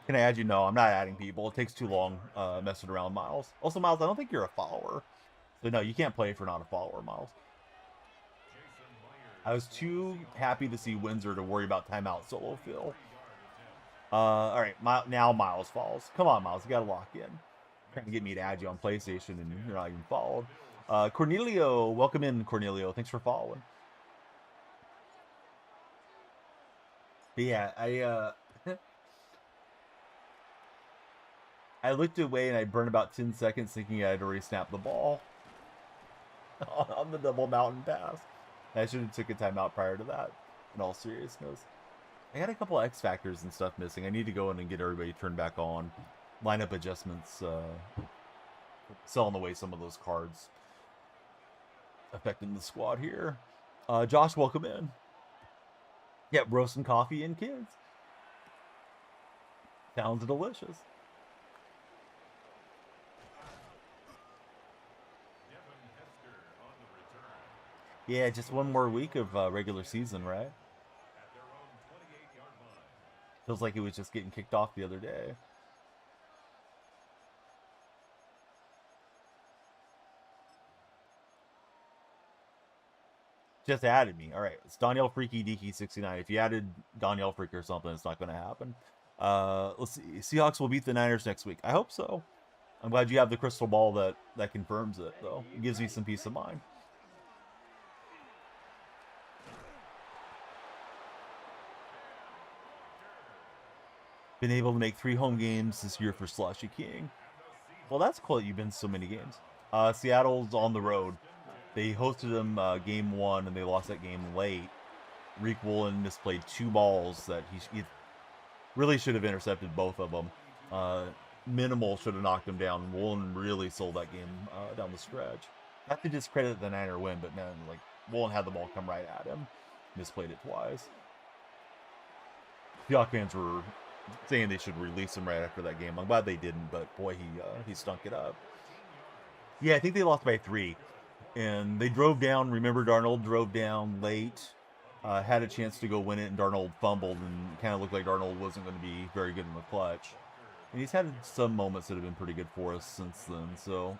Can I add you? No, I'm not adding people. It takes too long messing around, Miles. Also, Miles, I don't think you're a follower. So, no, you can't play if you're not a follower, Miles. I was too happy to see Windsor to worry about timeout solo Phil. All right, now Miles falls. Come on, Miles, you gotta lock in. Trying to get me to add you on PlayStation, and you're not even followed. Cornelio, welcome in, Cornelio. Thanks for following. But yeah, I looked away and I burned about 10 seconds thinking I'd already snapped the ball on the double mountain pass. I should have took a timeout prior to that, in all seriousness. I got a couple of X factors and stuff missing. I need to go in and get everybody turned back on. Lineup adjustments, selling away some of those cards affecting the squad here. Josh, welcome in. Yeah, roasting coffee and kids. Sounds delicious. Yeah, just one more week of regular season, right? Feels like it was just getting kicked off the other day. Just added me. All right, it's Danielle Freaky Deaky 69. If you added Danielle Freak or something, it's not going to happen. Let's see. Seahawks will beat the Niners next week. I hope so. I'm glad you have the crystal ball that confirms it, though. It gives me some peace of mind. Been able to make 3 home games this year for Slushy King. Well, that's cool that you've been to so many games. Seattle's on the road. They hosted them game 1, and they lost that game late. Reek Woolen misplayed 2 balls that he really should have intercepted both of them. Minimal should have knocked him down. Woolen really sold that game down the stretch. Not to discredit the Niner win, but man, like, Woolen had the ball come right at him. Misplayed it twice. Seahawks fans were saying they should release him right after that game. I'm glad they didn't, but boy, he stunk it up. Yeah, I think they lost by 3. And they drove down. Remember, Darnold drove down late. Had a chance to go win it, and Darnold fumbled, and kind of looked like Darnold wasn't going to be very good in the clutch. And he's had some moments that have been pretty good for us since then. So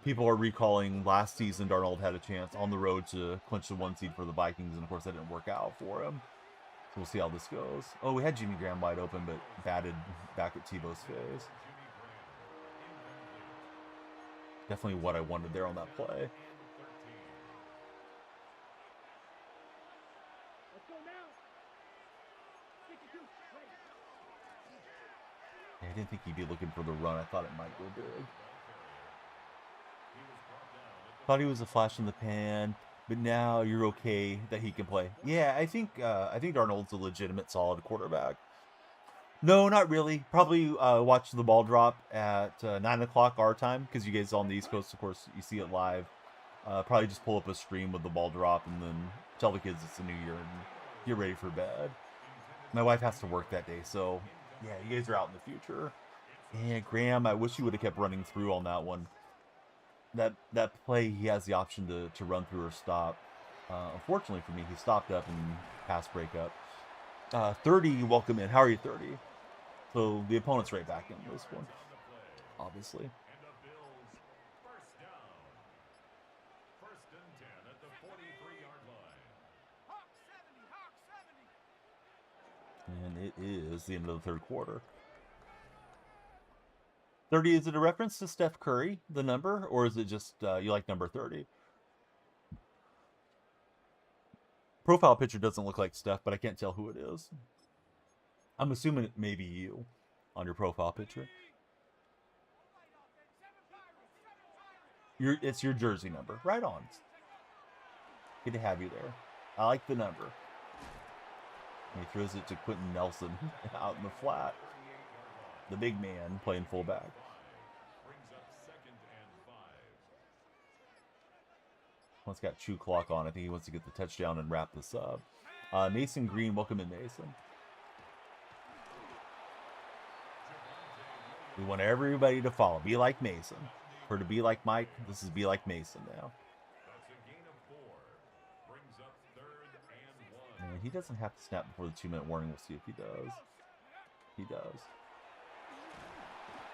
people are recalling last season Darnold had a chance on the road to clinch the 1 seed for the Vikings, and of course that didn't work out for him. So we'll see how this goes. Oh, we had Jimmy Graham wide open, but batted back at Tebow's face. Definitely what I wanted there on that play. I didn't think he'd be looking for the run. I thought it might go big. Thought he was a flash in the pan, but now you're okay that he can play. Yeah, I think Darnold's a legitimate, solid quarterback. No, not really. Probably watch the ball drop at 9 o'clock our time, because you guys on the East Coast, of course, you see it live. Probably just pull up a stream with the ball drop and then tell the kids it's a new year and get ready for bed. My wife has to work that day, so yeah, you guys are out in the future. And Graham, I wish you would have kept running through on that one. That play, he has the option to run through or stop. Unfortunately for me, he stopped up and pass breakup. 30, welcome in. How are you, 30? So the opponent's right back in this one, obviously. And it is the end of the 3rd quarter. 30, is it a reference to Steph Curry, the number, or is it just you like number 30? Profile picture doesn't look like Steph, but I can't tell who it is. I'm assuming it may be you on your profile picture. It's your jersey number. Right on. Good to have you there. I like the number. And he throws it to Quentin Nelson out in the flat. The big man playing fullback. Once got Chew Clock on. I think he wants to get the touchdown and wrap this up. Mason Green, welcome in, Mason. We want everybody to follow. Be like Mason. For to be like Mike, this is be like Mason now. And he doesn't have to snap before the 2-minute warning. We'll see if he does. He does.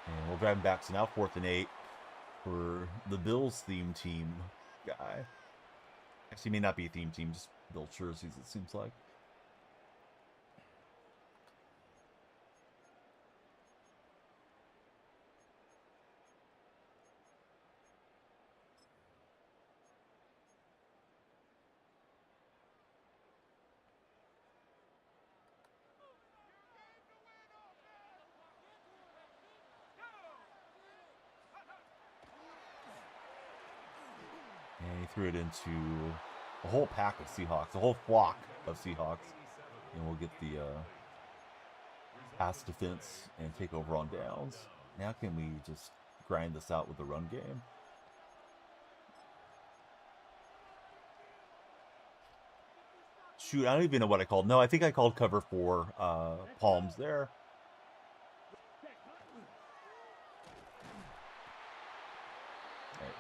And we'll drive him back. So now 4th and 8 for the Bills theme team guy. Actually, may not be a theme team, just Bills jerseys, it seems like. threw it into a whole pack of Seahawks, a whole flock of Seahawks. And we'll get the pass defense and take over on downs. Now can we just grind this out with the run game? Shoot, I don't even know what I called. No, I think I called cover 4 palms there. Right.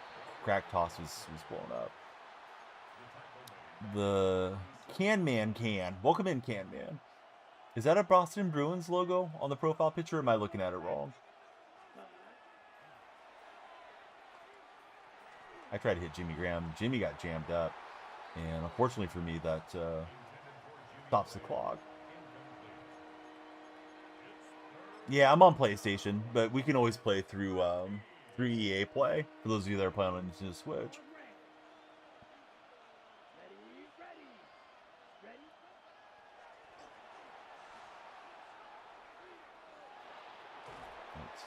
Crack toss was blown up. The Can Man can. Welcome in, Can Man. Is that a Boston Bruins logo on the profile picture, or am I looking at it wrong? I tried to hit Jimmy Graham. Jimmy got jammed up. And unfortunately for me, that stops the clock. Yeah, I'm on PlayStation, but we can always play through EA Play, for those of you that are playing on Nintendo Switch.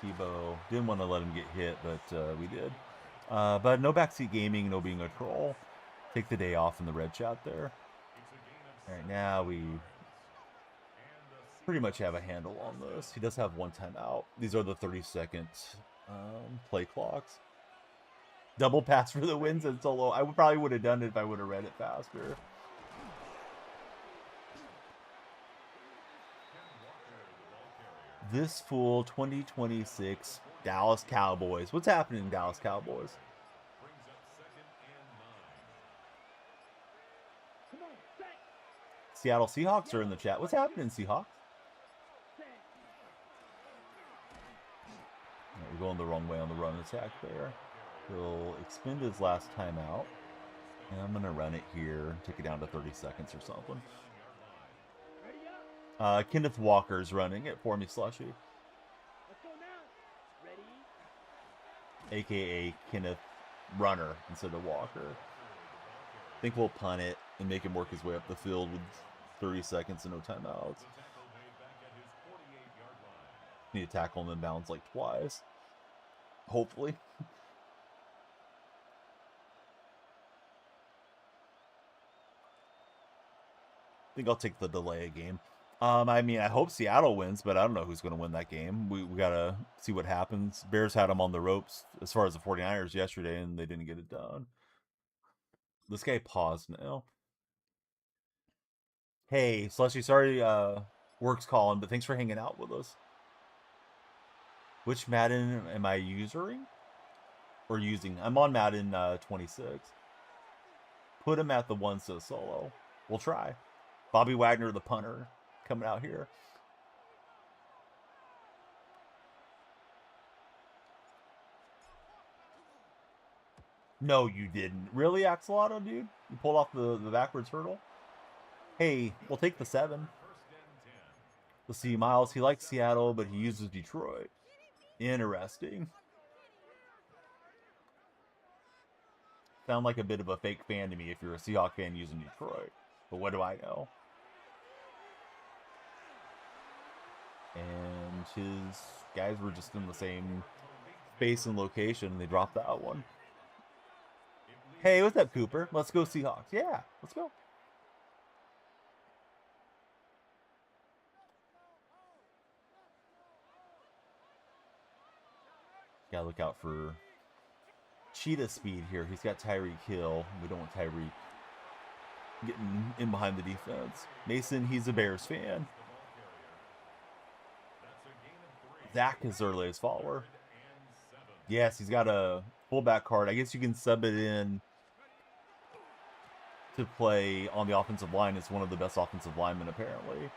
Tebow didn't want to let him get hit, but we did. But no backseat gaming, no being a troll. Take the day off in the red chat there. All right, now we pretty much have a handle on this. He does have one timeout. These are the 30-second play clocks. Double pass for the wins and solo. I probably would have done it if I would have read it faster. This fool 2026 Dallas Cowboys. What's happening in Dallas Cowboys? Seattle Seahawks are in the chat. What's happening, Seahawks? We're going the wrong way on the run attack there. He'll expend his last timeout. And I'm going to run it here. Take it down to 30 seconds or something. Kenneth Walker's running it for me, Slushy. AKA Kenneth Runner instead of Walker. I think we'll punt it and make him work his way up the field with 30 seconds and no timeouts. Need to tackle him in bounds like twice. Hopefully. I think I'll take the delay game. I mean, I hope Seattle wins, but I don't know who's going to win that game. We got to see what happens. Bears had them on the ropes as far as the 49ers yesterday, and they didn't get it done. This guy paused now. Hey, Slushy, sorry work's calling, but thanks for hanging out with us. Which Madden am I using? Or using? I'm on Madden 26. Put him at the one so solo. We'll try. Bobby Wagner, the punter, coming out here. No, you didn't. Really, Axolotl, dude? You pulled off the backwards hurdle? Hey, we'll take the 7. Let's see, Miles. He likes Seattle, but he uses Detroit. Interesting. Sound like a bit of a fake fan to me if you're a Seahawks fan using Detroit. But what do I know? And his guys were just in the same space and location, and they dropped that one. Hey, what's up, Cooper? Let's go Seahawks. Yeah, let's go. Gotta look out for cheetah speed here. He's got Tyreek Hill. We don't want Tyreek getting in behind the defense. Mason, he's a Bears fan. Zach is their latest follower. Yes, he's got a fullback card. I guess you can sub it in to play on the offensive line. It's one of the best offensive linemen, apparently.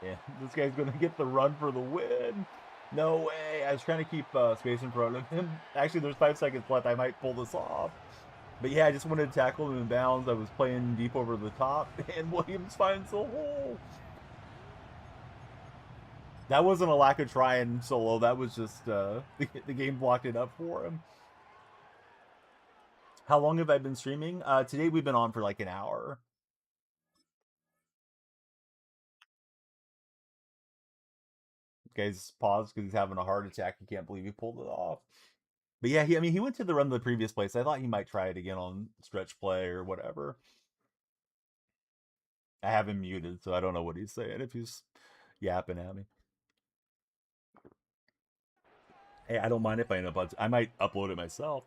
Yeah, this guy's going to get the run for the win. No way. I was trying to keep space in front of him. Actually, there's 5 seconds left. I might pull this off. But yeah, I just wanted to tackle him in bounds. I was playing deep over the top, and Williams finds the hole. That wasn't a lack of trying solo. That was just the game blocked it up for him. How long have I been streaming? Today we've been on for like an hour. Guy's paused because he's having a heart attack. He can't believe he pulled it off. But yeah, I mean, he went to the run of the previous place. I thought he might try it again on stretch play or whatever. I have him muted, so I don't know what he's saying if he's yapping at me. Hey, I don't mind if I end up. I might upload it myself.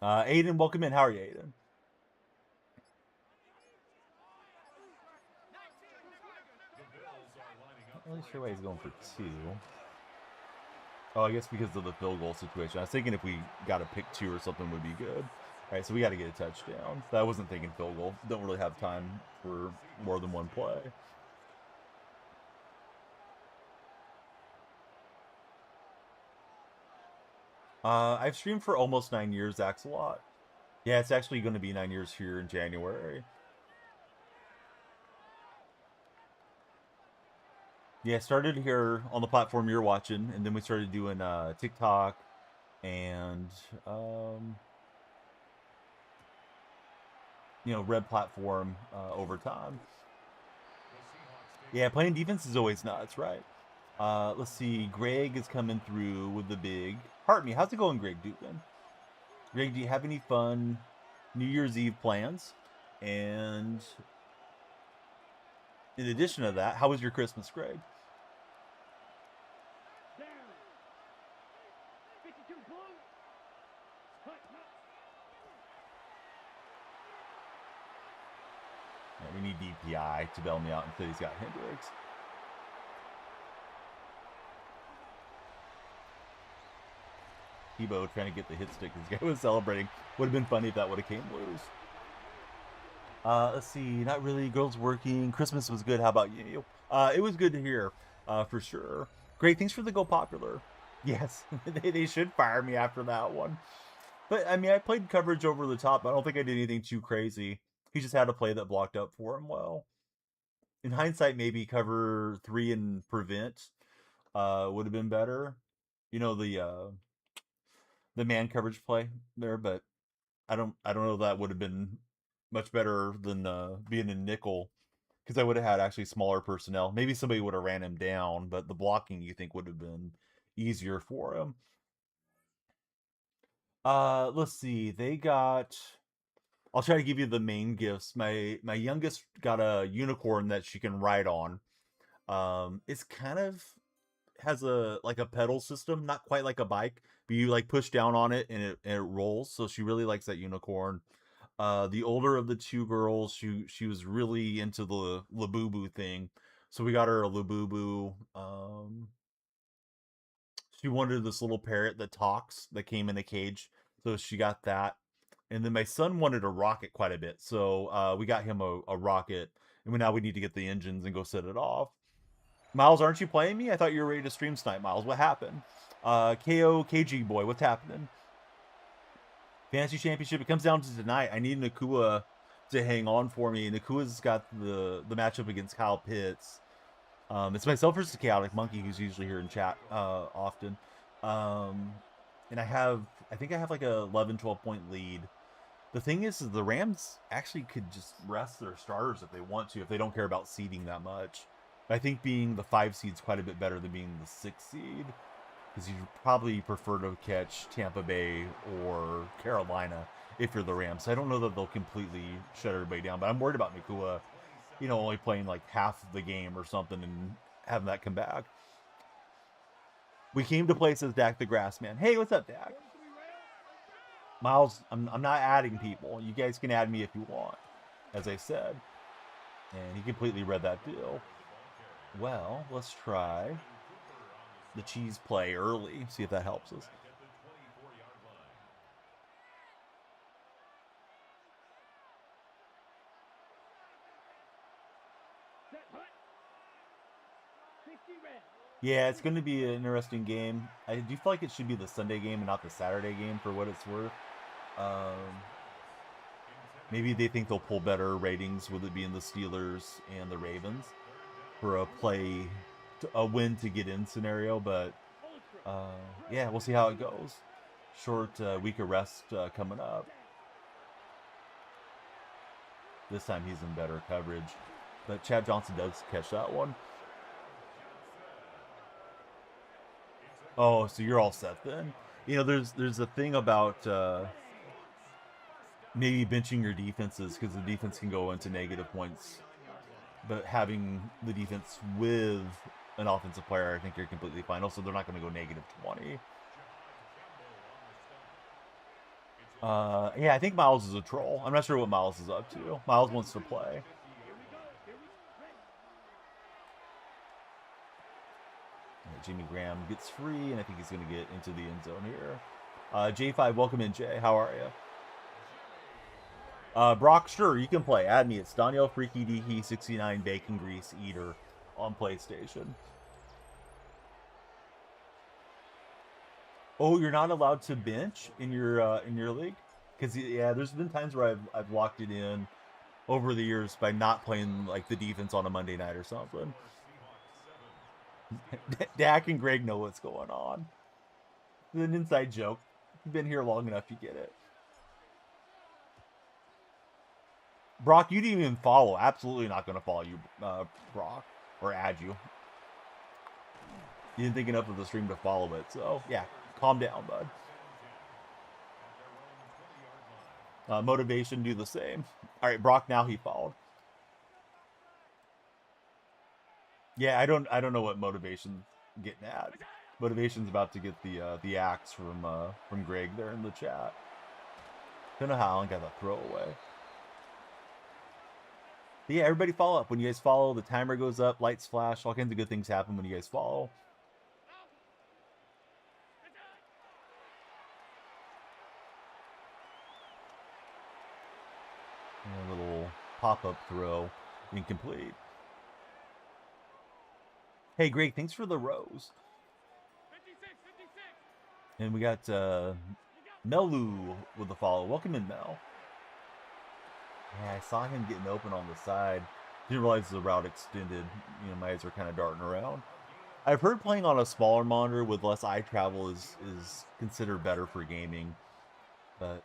Aiden, welcome in. How are you, Aiden? I'm not really sure why he's going for 2. Oh, I guess because of the field goal situation. I was thinking if we got to pick 2 or something would be good. All right, so we got to get a touchdown. I wasn't thinking field goal. Don't really have time for more than one play. I've streamed for almost 9 years, Axelot. Yeah, it's actually going to be 9 years here in January. Yeah, started here on the platform you're watching, and then we started doing TikTok and you know, Red platform over time. Yeah, playing defense is always nuts, right? Let's see. Greg is coming through with the big. Heart me. How's it going, Greg Dugan? Greg, do you have any fun New Year's Eve plans? And in addition to that, how was your Christmas, Greg? Yeah, we need DPI to bail me out until he's got Hendricks. Tebow trying to get the hit stick. This guy was celebrating. Would have been funny if that would have came loose. Let's see. Not really. Girls working. Christmas was good. How about you? It was good to hear, for sure. Great. Thanks for the Go Popular. Yes, they should fire me after that one. But, I mean, I played coverage over the top. I don't think I did anything too crazy. He just had a play that blocked up for him well. In hindsight, maybe cover 3 and prevent would have been better. You know, the man coverage play there, but I don't know that would have been much better than being in nickel, because I would have had actually smaller personnel. Maybe somebody would have ran him down, but the blocking you think would have been easier for him. Let's see. They got. I'll try to give you the main gifts. My youngest got a unicorn that she can ride on. It's kind of has a pedal system, not quite like a bike, but you like push down on it and it rolls. So she really likes that unicorn. The older of the 2 girls, she was really into the Labubu thing, so we got her a Labubu. She wanted this little parrot that talks, that came in a cage, so she got that. And then my son wanted a rocket quite a bit, so we got him a rocket, and now we need to get the engines and go set it off. Miles, aren't you playing me? I thought you were ready to stream tonight, Miles. What happened? KO KG boy, what's happening? Fantasy Championship. It comes down to tonight. I need Nakua to hang on for me. Nakua's got the matchup against Kyle Pitts. It's myself versus Chaotic Monkey, who's usually here in chat often. And I think I have like a 11, 12 point lead. The thing is the Rams actually could just rest their starters if they want to, if they don't care about seeding that much. I think being the 5 seed's quite a bit better than being the 6 seed, because you probably prefer to catch Tampa Bay or Carolina if you're the Rams. I don't know that they'll completely shut everybody down, but I'm worried about Nakua, you know, only playing like half of the game or something and having that come back. We came to play, says Dak the Grass Man. Hey, what's up, Dak? Miles, I'm not adding people. You guys can add me if you want, as I said. And he completely read that deal. Well, let's try the cheese play early, see if that helps us. Yeah, it's going to be an interesting game. I do feel like it should be the Sunday game and not the Saturday game, for what it's worth. Maybe they think they'll pull better ratings with it being the Steelers and the Ravens for a win to get in scenario, but yeah, we'll see how it goes. Short week of rest coming up. This time he's in better coverage. But Chad Johnson does catch that one. Oh, so you're all set then? You know, there's a thing about maybe benching your defenses because the defense can go into negative points. But having the defense with an offensive player, I think you're completely fine. Also, they're not going to go negative 20. Yeah, I think Miles is a troll. I'm not sure what Miles is up to. Miles wants to play. Jimmy Graham gets free, and I think he's going to get into the end zone here. J5, welcome in, Jay. How are you? Brock, sure, you can play. Add me. It's Daniel Freaky Deaky 69 Bacon Grease Eater on PlayStation. Oh, you're not allowed to bench in your league? Because yeah, there's been times where I've locked it in over the years by not playing like the defense on a Monday night or something. Dak and Greg know what's going on. It's an inside joke. You've been here long enough, you get it. Brock, you didn't even follow. Absolutely not going to follow you, Brock, or add you. You didn't think enough of the stream to follow it, so yeah, calm down, bud. Motivation, do the same. All right, Brock, now he followed. Yeah, I don't know what motivation's getting at. Motivation's about to get the axe from Greg there in the chat. Don't know how Alan got that throwaway. But yeah, everybody follow up. When you guys follow, the timer goes up, lights flash, all kinds of good things happen when you guys follow. And a little pop-up throw, incomplete. Hey, Greg, thanks for the rose. And we got Melu with the follow. Welcome in, Mel. Yeah, I saw him getting open on the side. Didn't realize the route extended. You know, my eyes were kind of darting around. I've heard playing on a smaller monitor with less eye travel is considered better for gaming. But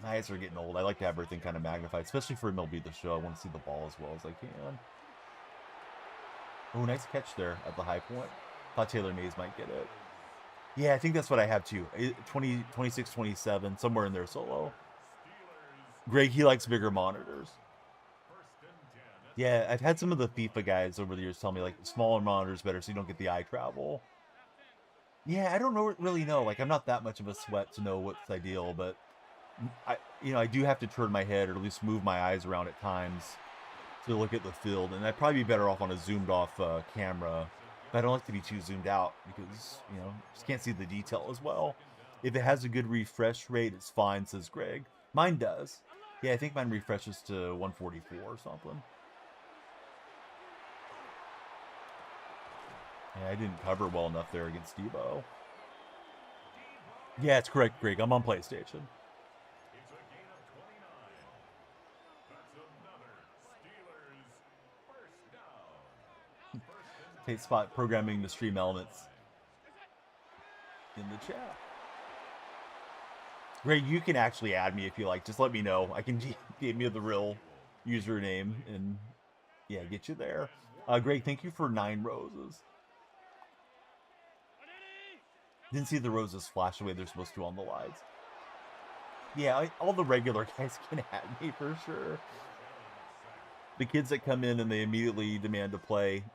my eyes are getting old. I like to have everything kind of magnified, especially for MLB The Show. I want to see the ball as well as I can. Oh, nice catch there at the high point. Thought Taylor Mays might get it. Yeah, I think that's what I have too. 20, 26, 27, somewhere in there solo. Greg, he likes bigger monitors. Yeah, I've had some of the FIFA guys over the years tell me like smaller monitors better so you don't get the eye travel. Yeah, I don't really know. Like I'm not that much of a sweat to know what's ideal, but I do have to turn my head or at least move my eyes around at times to look at the field, and I'd probably be better off on a zoomed off camera. But I don't like to be too zoomed out because, you know, just can't see the detail as well. If it has a good refresh rate, it's fine, says Greg. Mine does. Yeah, I think mine refreshes to 144 or something. Yeah, I didn't cover well enough there against Debo. Yeah, it's correct, Greg. I'm on PlayStation. Take spot programming the stream elements in the chat. Greg, you can actually add me if you like. Just let me know. I can give me the real username and yeah, get you there. Greg, thank you for 9 roses. Didn't see the roses flash away they're supposed to on the lives. Yeah, all the regular guys can add me for sure. The kids that come in and they immediately demand to play,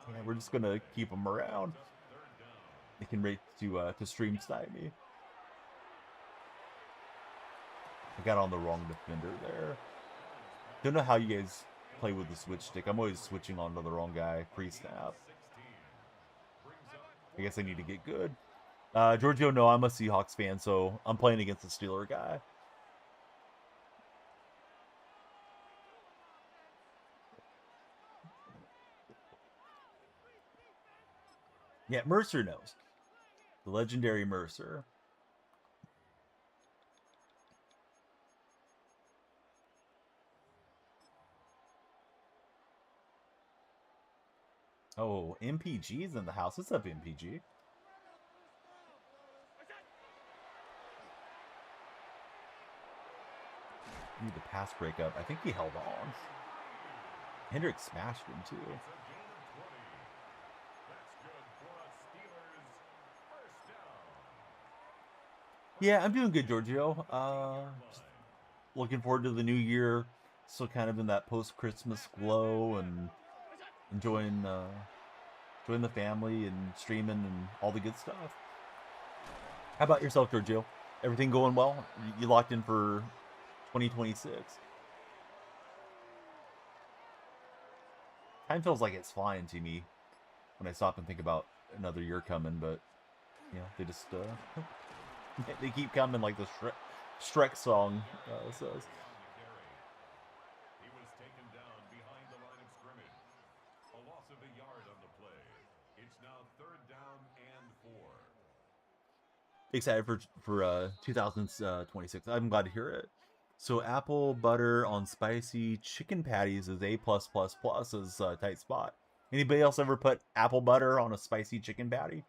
yeah, we're just gonna keep them around. They can rate to stream snipe me. I got on the wrong defender there. Don't know how you guys play with the switch stick. I'm always switching onto the wrong guy pre-snap. I guess I need to get good. Giorgio, no, I'm a Seahawks fan, so I'm playing against the Steeler guy. Yeah, Mercer knows. The legendary Mercer. Oh, MPG's in the house. What's up, MPG? Need the pass breakup. I think he held on. Hendricks smashed him too. Yeah, I'm doing good, Giorgio. Looking forward to the new year. Still kind of in that post-Christmas glow and enjoying the family and streaming and all the good stuff. How about yourself, Giorgio? Everything going well? You locked in for 2026? Time feels like it's flying to me when I stop and think about another year coming, but you know, they just they keep coming like the Shrek song says. He was taken down behind the line of scrimmage. A loss of a yard on the play. It's now 3rd down and 4. Excited for 2026. I'm glad to hear it. So apple butter on spicy chicken patties is A+++ is a tight spot. Anybody else ever put apple butter on a spicy chicken patty?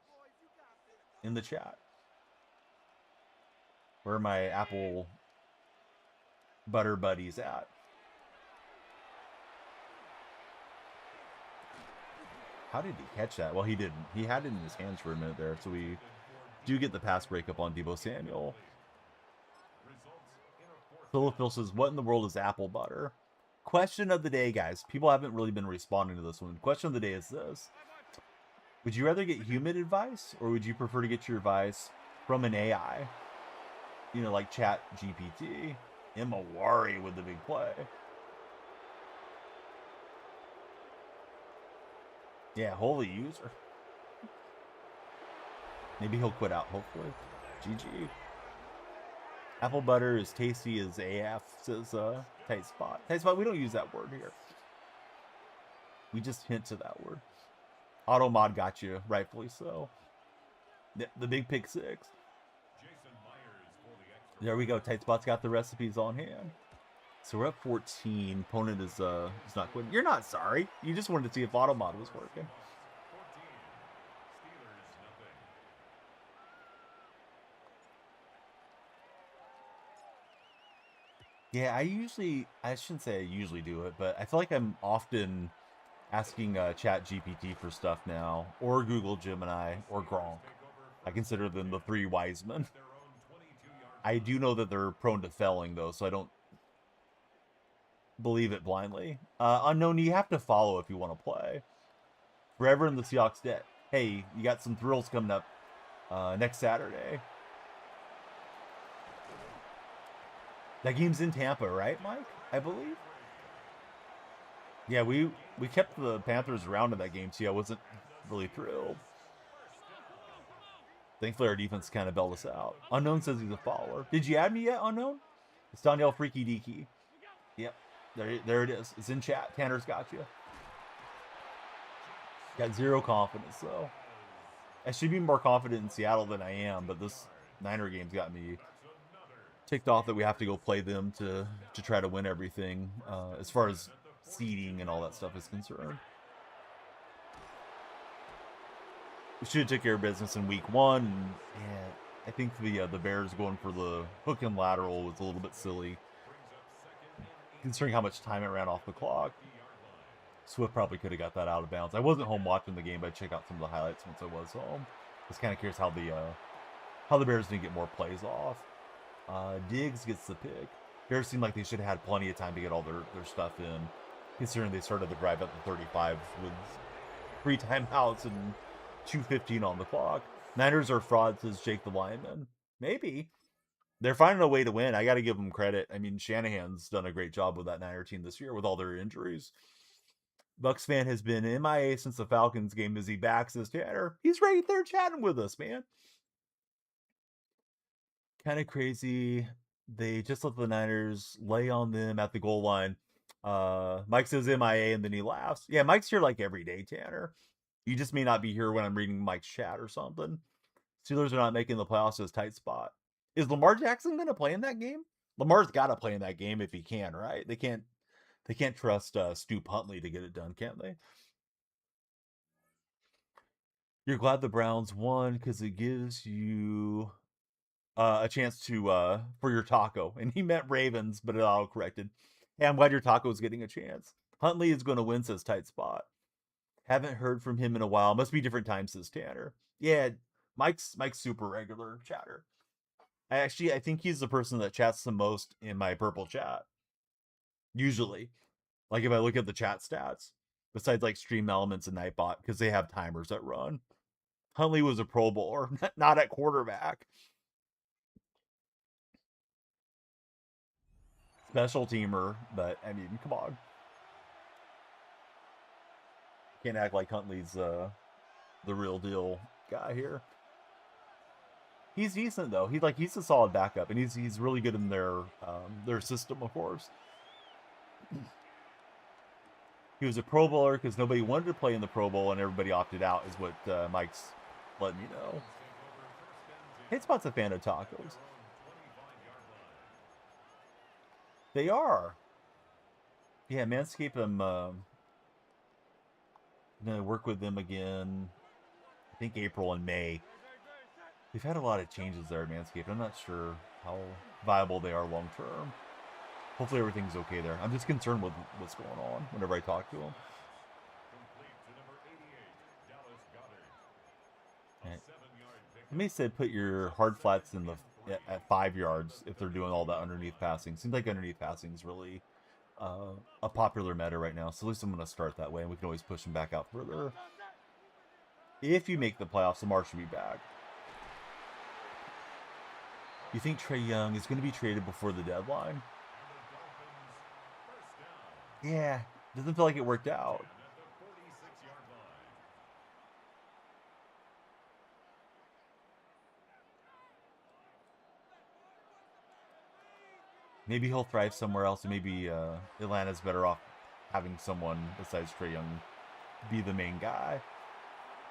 In the chat. Where are my apple butter buddies at? How did he catch that? Well, he didn't. He had it in his hands for a minute there, so we do get the pass breakup on Deebo Samuel. Phil says, what in the world is apple butter? Question of the day, guys. People haven't really been responding to this one. Question of the day is this. Would you rather get human advice, or would you prefer to get your advice from an AI? You know, like Chat GPT. Emma Wari with the big play. Yeah, holy user. Maybe he'll quit out, hopefully. GG. Apple butter is tasty as AF, says tight spot. Tight spot, we don't use that word here. We just hint to that word. Automod got you, rightfully so. The big pick 6. There we go. Tight spot's got the recipes on hand. So we're up 14. Opponent is not quitting. You're not sorry. You just wanted to see if Automod was working. Yeah, I shouldn't say I usually do it, but I feel like I'm often asking Chat GPT for stuff now, or Google Gemini, or Gronk. I consider them the 3 wise men. I do know that they're prone to failing, though, so I don't believe it blindly. Unknown, you have to follow if you want to play. Forever in the Seahawks debt. Hey, you got some thrills coming up next Saturday. That game's in Tampa, right, Mike? I believe. Yeah, we kept the Panthers around in that game, too. I wasn't really thrilled. Thankfully, our defense kind of bailed us out. Unknown says he's a follower. Did you add me yet, Unknown? It's Danielle Freaky Deaky. Yep, there it is. It's in chat. Tanner's got you. Got 0 confidence, though. I should be more confident in Seattle than I am, but this Niner game's got me ticked off that we have to go play them to try to win everything as far as seeding and all that stuff is concerned. We should have took care of business in week 1. And, yeah, I think the Bears going for the hook and lateral was a little bit silly, considering how much time it ran off the clock. Swift probably could have got that out of bounds. I wasn't home watching the game, but I checked out some of the highlights once I was home. I was kind of curious how the Bears didn't get more plays off. Diggs gets the pick. Bears seemed like they should have had plenty of time to get all their stuff in, considering they started the drive at the 35 with 3 timeouts and 2:15 on the clock. Niners are fraud, says Jake the Lineman. Maybe. They're finding a way to win. I got to give them credit. I mean, Shanahan's done a great job with that Niner team this year with all their injuries. Bucks fan has been MIA since the Falcons game. Is he back, says Tanner? He's right there chatting with us, man. Kind of crazy. They just let the Niners lay on them at the goal line. Mike says MIA and then he laughs. Yeah, Mike's here like every day, Tanner. You just may not be here when I'm reading Mike's chat or something. Steelers are not making the playoffs as tight spot. Is Lamar Jackson going to play in that game? Lamar's got to play in that game if he can, right? They can't trust Stu Huntley to get it done, can't they? You're glad the Browns won because it gives you a chance to for your taco, and he meant Ravens, but it auto corrected. Hey, I'm glad your taco is getting a chance. Huntley is going to win, says Tight Spot. Haven't heard from him in a while. Must be different times, says Tanner. Yeah, Mike's super regular chatter. I think he's the person that chats the most in my purple chat. Usually, like if I look at the chat stats, besides like Stream Elements and Nightbot, because they have timers that run. Huntley was a Pro Bowler, not at quarterback. Special teamer, but I mean, come on. Can't act like Huntley's the real deal guy here. He's decent though. He's a solid backup, and he's really good in their system, of course. He was a Pro Bowler because nobody wanted to play in the Pro Bowl, and everybody opted out, is what Mike's letting me know. Hitspot's a fan of tacos. They are. Yeah, Manscaped. I'm gonna work with them again. I think April and May. They've had a lot of changes there at Manscaped. I'm not sure how viable they are long term. Hopefully everything's okay there. I'm just concerned with what's going on whenever I talk to them. Right. Somebody said put your hard flats in the at 5 yards if they're doing all that underneath passing. Seems like underneath passing is really a popular meta right now. So at least I'm going to start that way, and we can always push them back out further. If you make the playoffs, Lamar should be back. You think Trey Young is going to be traded before the deadline? Yeah, doesn't feel like it worked out. Maybe he'll thrive somewhere else, and maybe Atlanta's better off having someone besides Trey Young be the main guy.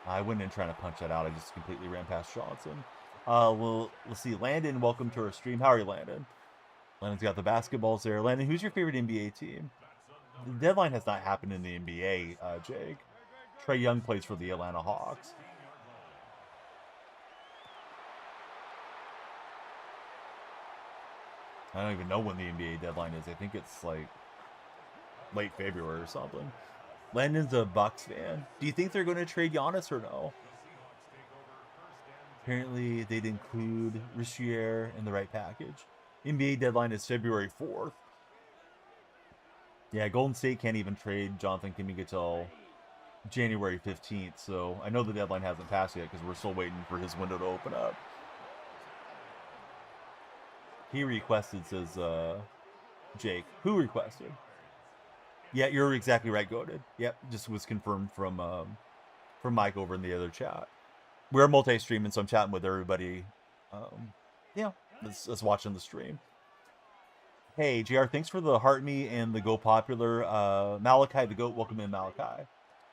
I went in trying to punch that out. I just completely ran past Johnson. Well, let's see. Landon, welcome to our stream. How are you, Landon? Landon's got the basketballs there. Landon, who's your favorite NBA team? The deadline has not happened in the NBA, Jake. Trey Young plays for the Atlanta Hawks. I don't even know when the NBA deadline is. I think it's like late February or something. Landon's a Bucks fan. Do you think they're going to trade Giannis or no? Apparently, they'd include Richier in the right package. NBA deadline is February 4th. Yeah, Golden State can't even trade Jonathan Kuminga till January 15th. So I know the deadline hasn't passed yet because we're still waiting for his window to open up. He requested, says Jake. Who requested? Yeah, you're exactly right, Goated. Yep, just was confirmed from Mike over in the other chat. We're multi-streaming, so I'm chatting with everybody. Yeah, that's watching the stream. Hey, JR, thanks for the heart me and the Go Popular. Malachi the Goat, welcome in, Malachi.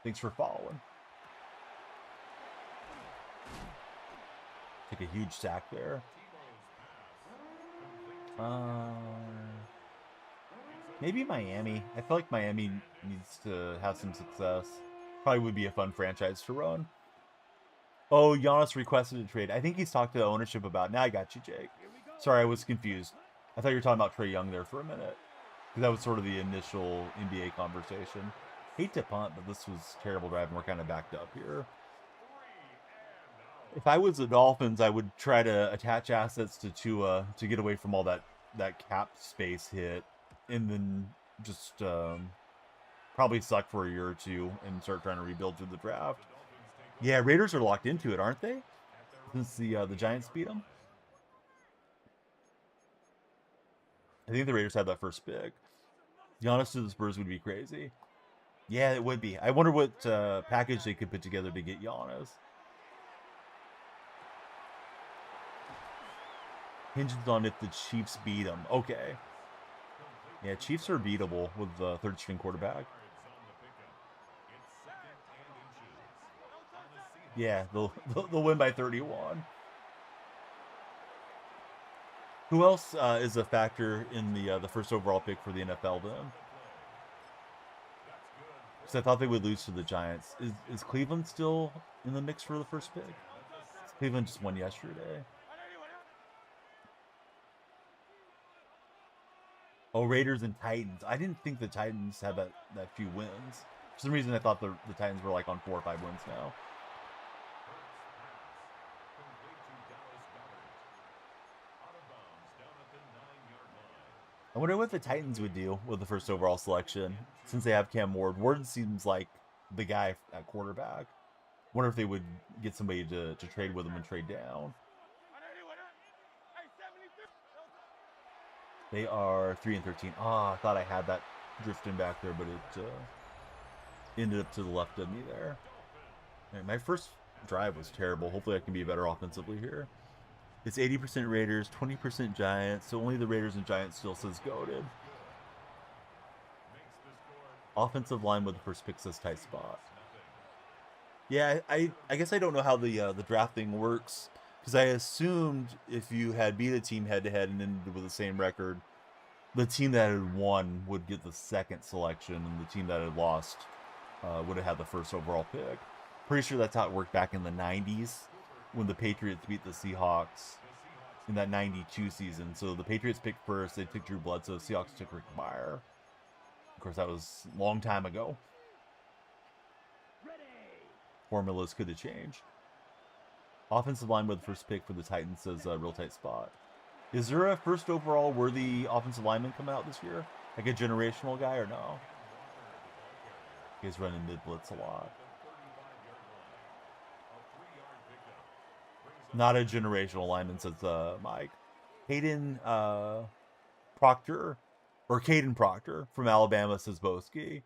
Thanks for following. Take a huge sack there. Maybe Miami. I feel like Miami needs to have some success. Probably would be a fun franchise to run. Oh, Giannis requested a trade. I think he's talked to ownership about. Now I got you, Jake. Sorry, I was confused. I thought you were talking about Trey Young there for a minute. Because that was sort of the initial NBA conversation. Hate to punt, but this was terrible driving. We're kind of backed up here. If I was the Dolphins, I would try to attach assets to Tua to get away from all that cap space hit. And then just probably suck for a year or two and start trying to rebuild through the draft. Yeah, Raiders are locked into it, aren't they? Since the Giants beat them. I think the Raiders had that first pick. Giannis to the Spurs would be crazy. Yeah, it would be. I wonder what package they could put together to get Giannis. Hinges on if the Chiefs beat them. Okay. Yeah, Chiefs are beatable with the third-string quarterback. Yeah, they'll win by 31. Who else is a factor in the first overall pick for the NFL then? Because I thought they would lose to the Giants. Is Cleveland still in the mix for the first pick? Cleveland just won yesterday. Oh, Raiders and Titans. I didn't think the Titans had that few wins. For some reason, I thought the Titans were like on 4 or 5 wins now. I wonder what the Titans would do with the first overall selection, since they have Cam Ward. Ward seems like the guy at quarterback. Wonder if they would get somebody to trade with him and trade down. They are 3-13. Ah, I thought I had that drifting back there, but it ended up to the left of me there. Right, my first drive was terrible. Hopefully I can be better offensively here. It's 80% Raiders, 20% Giants, so only the Raiders and Giants still says goated. Offensive line with the first pick says tight spot. Yeah, I guess I don't know how the drafting works, because I assumed if you had beat a team head-to-head and ended with the same record, the team that had won would get the second selection, and the team that had lost would have had the first overall pick. Pretty sure that's how it worked back in the 90s when the Patriots beat the Seahawks in that 92 season. So the Patriots picked first, they took Drew Bledsoe, Seahawks took Rick Meyer. Of course, that was a long time ago. Formulas could have changed. Offensive line with the first pick for the Titans says real tight spot. Is there a first overall worthy offensive lineman coming out this year? Like a generational guy or no? He's running mid blitz a lot. Not a generational lineman, says Mike. Hayden Proctor, or Caden Proctor from Alabama, says Boski.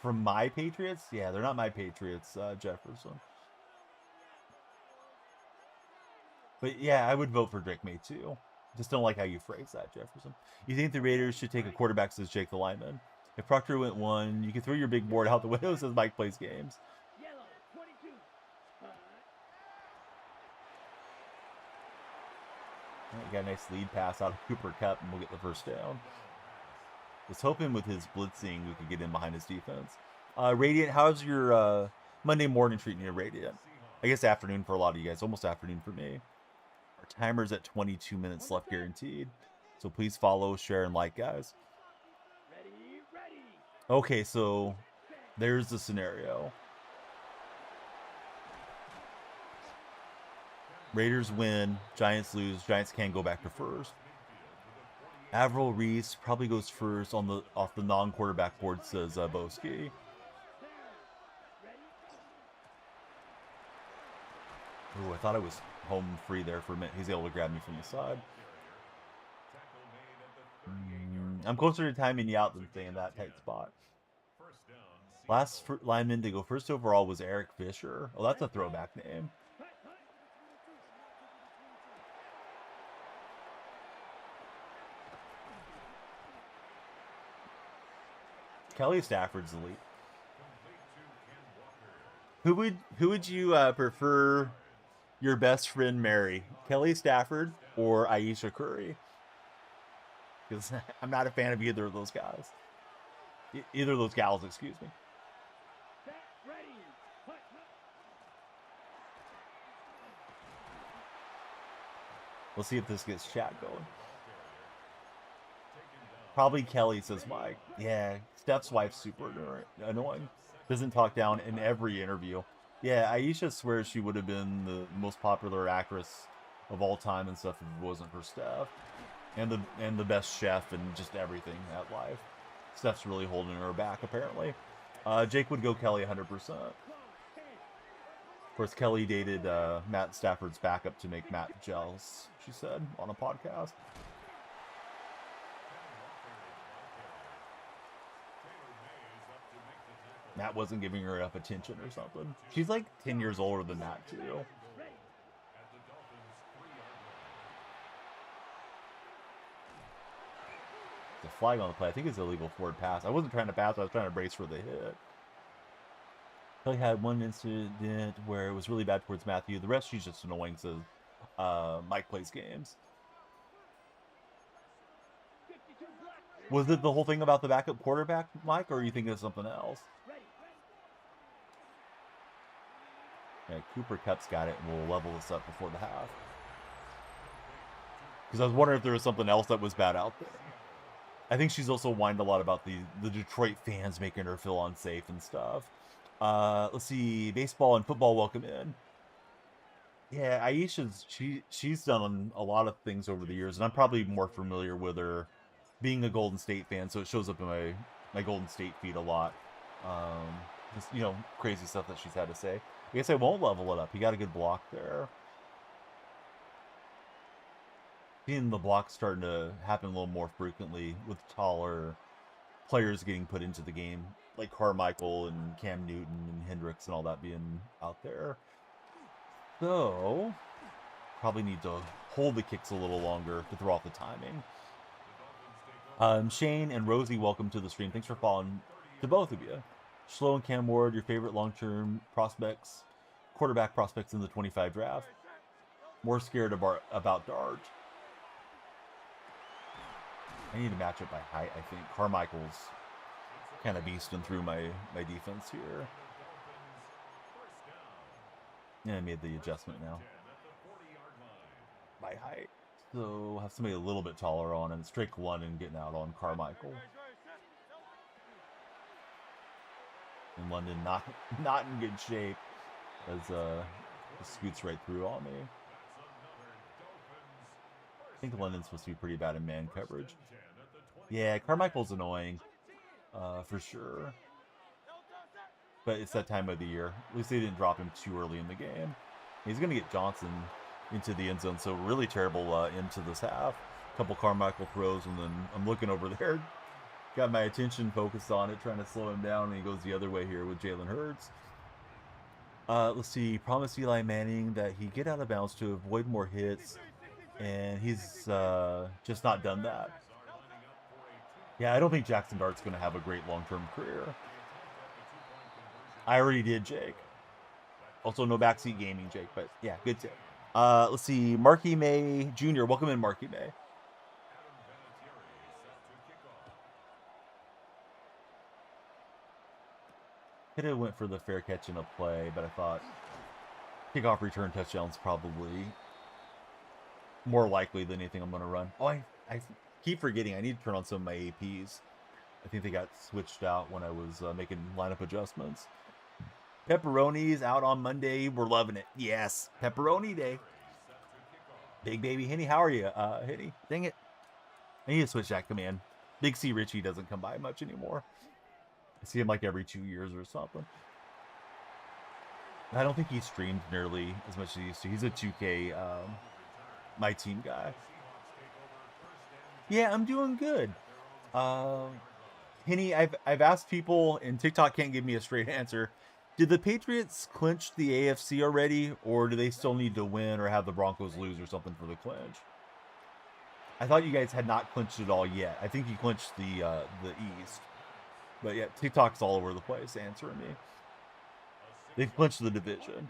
From my Patriots? Yeah, they're not my Patriots, Jefferson. But yeah, I would vote for Drake May too. Just don't like how you phrase that, Jefferson. You think the Raiders should take a quarterback, says Jake the lineman. If Proctor went 1, you can throw your big board out the window, says Mike plays games. Got a nice lead pass out of Cooper Kupp, and we'll get the first down. Was hoping with his blitzing we could get in behind his defense. Radiant, how's your Monday morning treating you, Radiant? I guess afternoon for a lot of you guys, almost afternoon for me. Our timer's at 22 minutes left guaranteed. So please follow, share, and like, guys. Okay, so there's the scenario. Raiders win, Giants lose, Giants can't go back to first. Avril Reese probably goes first on off the non-quarterback board, says Boski. Ooh, I thought I was home free there for a minute. He's able to grab me from the side. I'm closer to timing you out than staying in that tight spot. Last lineman to go first overall was Eric Fisher. Oh, that's a throwback name. Kelly Stafford's elite. Who would you prefer your best friend marry? Kelly Stafford or Aisha Curry? Because I'm not a fan of either of those guys. Either of those gals, excuse me. We'll see if this gets chat going. Probably Kelly, says Mike. Yeah, Steph's wife's super annoying. Doesn't talk down in every interview. Yeah, Aisha swears she would have been the most popular actress of all time and stuff if it wasn't for Steph. And the best chef and just everything at life. Steph's really holding her back, apparently. Jake would go Kelly 100%. Of course, Kelly dated Matt Stafford's backup to make Matt jealous, she said on a podcast. Matt wasn't giving her enough attention or something. She's like 10 years older than Matt, too. The flag on the play. I think it's illegal forward pass. I wasn't trying to pass. I was trying to brace for the hit. Kelly had one incident where it was really bad towards Matthew. The rest, she's just annoying, says Mike plays games. Was it the whole thing about the backup quarterback, Mike, or are you thinking of something else? Yeah, Cooper Kupp's got it, and we'll level this up before the half. Because I was wondering if there was something else that was bad out there. I think she's also whined a lot about the Detroit fans making her feel unsafe and stuff. Let's see, baseball and football welcome in. Yeah, Aisha's she's done a lot of things over the years, and I'm probably more familiar with her being a Golden State fan, so it shows up in my Golden State feed a lot. Just, crazy stuff that she's had to say. I guess I won't level it up. He got a good block there. Seeing the blocks starting to happen a little more frequently with taller players getting put into the game, like Carmichael and Cam Newton and Hendricks and all that being out there. So, probably need to hold the kicks a little longer to throw off the timing. Shane and Rosie, welcome to the stream. Thanks for following to both of you. Schlo and Cam Ward, your favorite long-term prospects, quarterback prospects in the 25 draft. More scared about Dart. I need to match up by height, I think. Carmichael's kind of beasting through my defense here. Yeah, I made the adjustment now. By height. So have somebody a little bit taller on and straight London getting out on Carmichael. And London not in good shape as scoots right through on me. I think London's supposed to be pretty bad in man coverage. Yeah, Carmichael's annoying, for sure. But it's that time of the year. At least they didn't drop him too early in the game. He's going to get Johnson into the end zone, so really terrible into this half. A couple Carmichael throws, and then I'm looking over there. Got my attention focused on it, trying to slow him down, and he goes the other way here with Jalen Hurts. Let's see. Promised Eli Manning that he get out of bounds to avoid more hits, and he's just not done that. Yeah, I don't think Jackson Dart's going to have a great long-term career. I already did, Jake. Also, no backseat gaming, Jake, but yeah, good tip. Let's see. Marky May Jr. Welcome in, Marky May. Could have went for the fair catch in a play, but I thought kickoff return touchdown's probably more likely than anything I'm going to run. Oh, I keep forgetting I need to turn on some of my APs. I think they got switched out when I was making lineup adjustments. Pepperoni's out on Monday. We're loving it. Yes, pepperoni day. Big baby Henny, how are you? Henny, dang it. I need to switch that command. Big C Richie doesn't come by much anymore. I see him like every 2 years or something. I don't think he streams nearly as much as he used to. He's a 2K my team guy. Yeah, I'm doing good. Henny, I've asked people, and TikTok can't give me a straight answer. Did the Patriots clinch the AFC already, or do they still need to win or have the Broncos lose or something for the clinch? I thought you guys had not clinched it all yet. I think you clinched the East. But yeah, TikTok's all over the place answering me. They've clinched the division.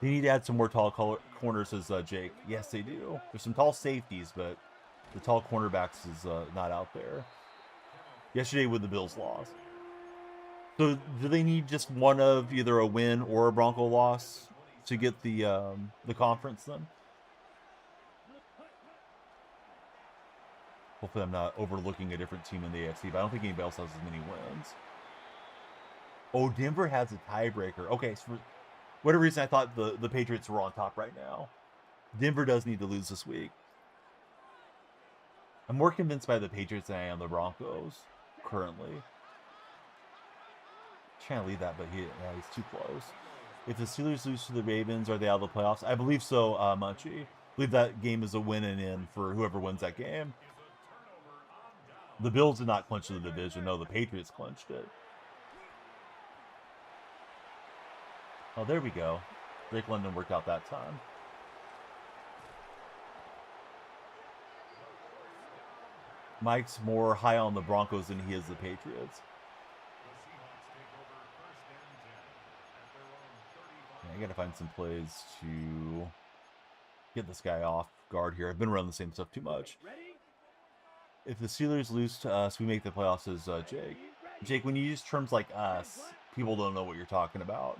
They need to add some more tall corners, says Jake. Yes, they do. There's some tall safeties, but the tall cornerbacks is not out there. Yesterday with the Bills loss. So do they need just one of either a win or a Bronco loss to get the conference then? Hopefully I'm not overlooking a different team in the AFC, but I don't think anybody else has as many wins. Oh, Denver has a tiebreaker. Okay, so for whatever reason I thought the Patriots were on top right now. Denver does need to lose this week. I'm more convinced by the Patriots than I am the Broncos currently. Trying to lead that, but he's too close. If the Steelers lose to the Ravens, are they out of the playoffs? I believe so, Munchie. I believe that game is a win and in for whoever wins that game. The Bills did not clinch the division. No, the Patriots clinched it. Oh, there we go. Drake London worked out that time. Mike's more high on the Broncos than he is the Patriots. Yeah, I gotta find some plays to get this guy off guard here. I've been around the same stuff too much. If the Steelers lose to us, we make the playoffs, says Jake. Jake, when you use terms like us, people don't know what you're talking about.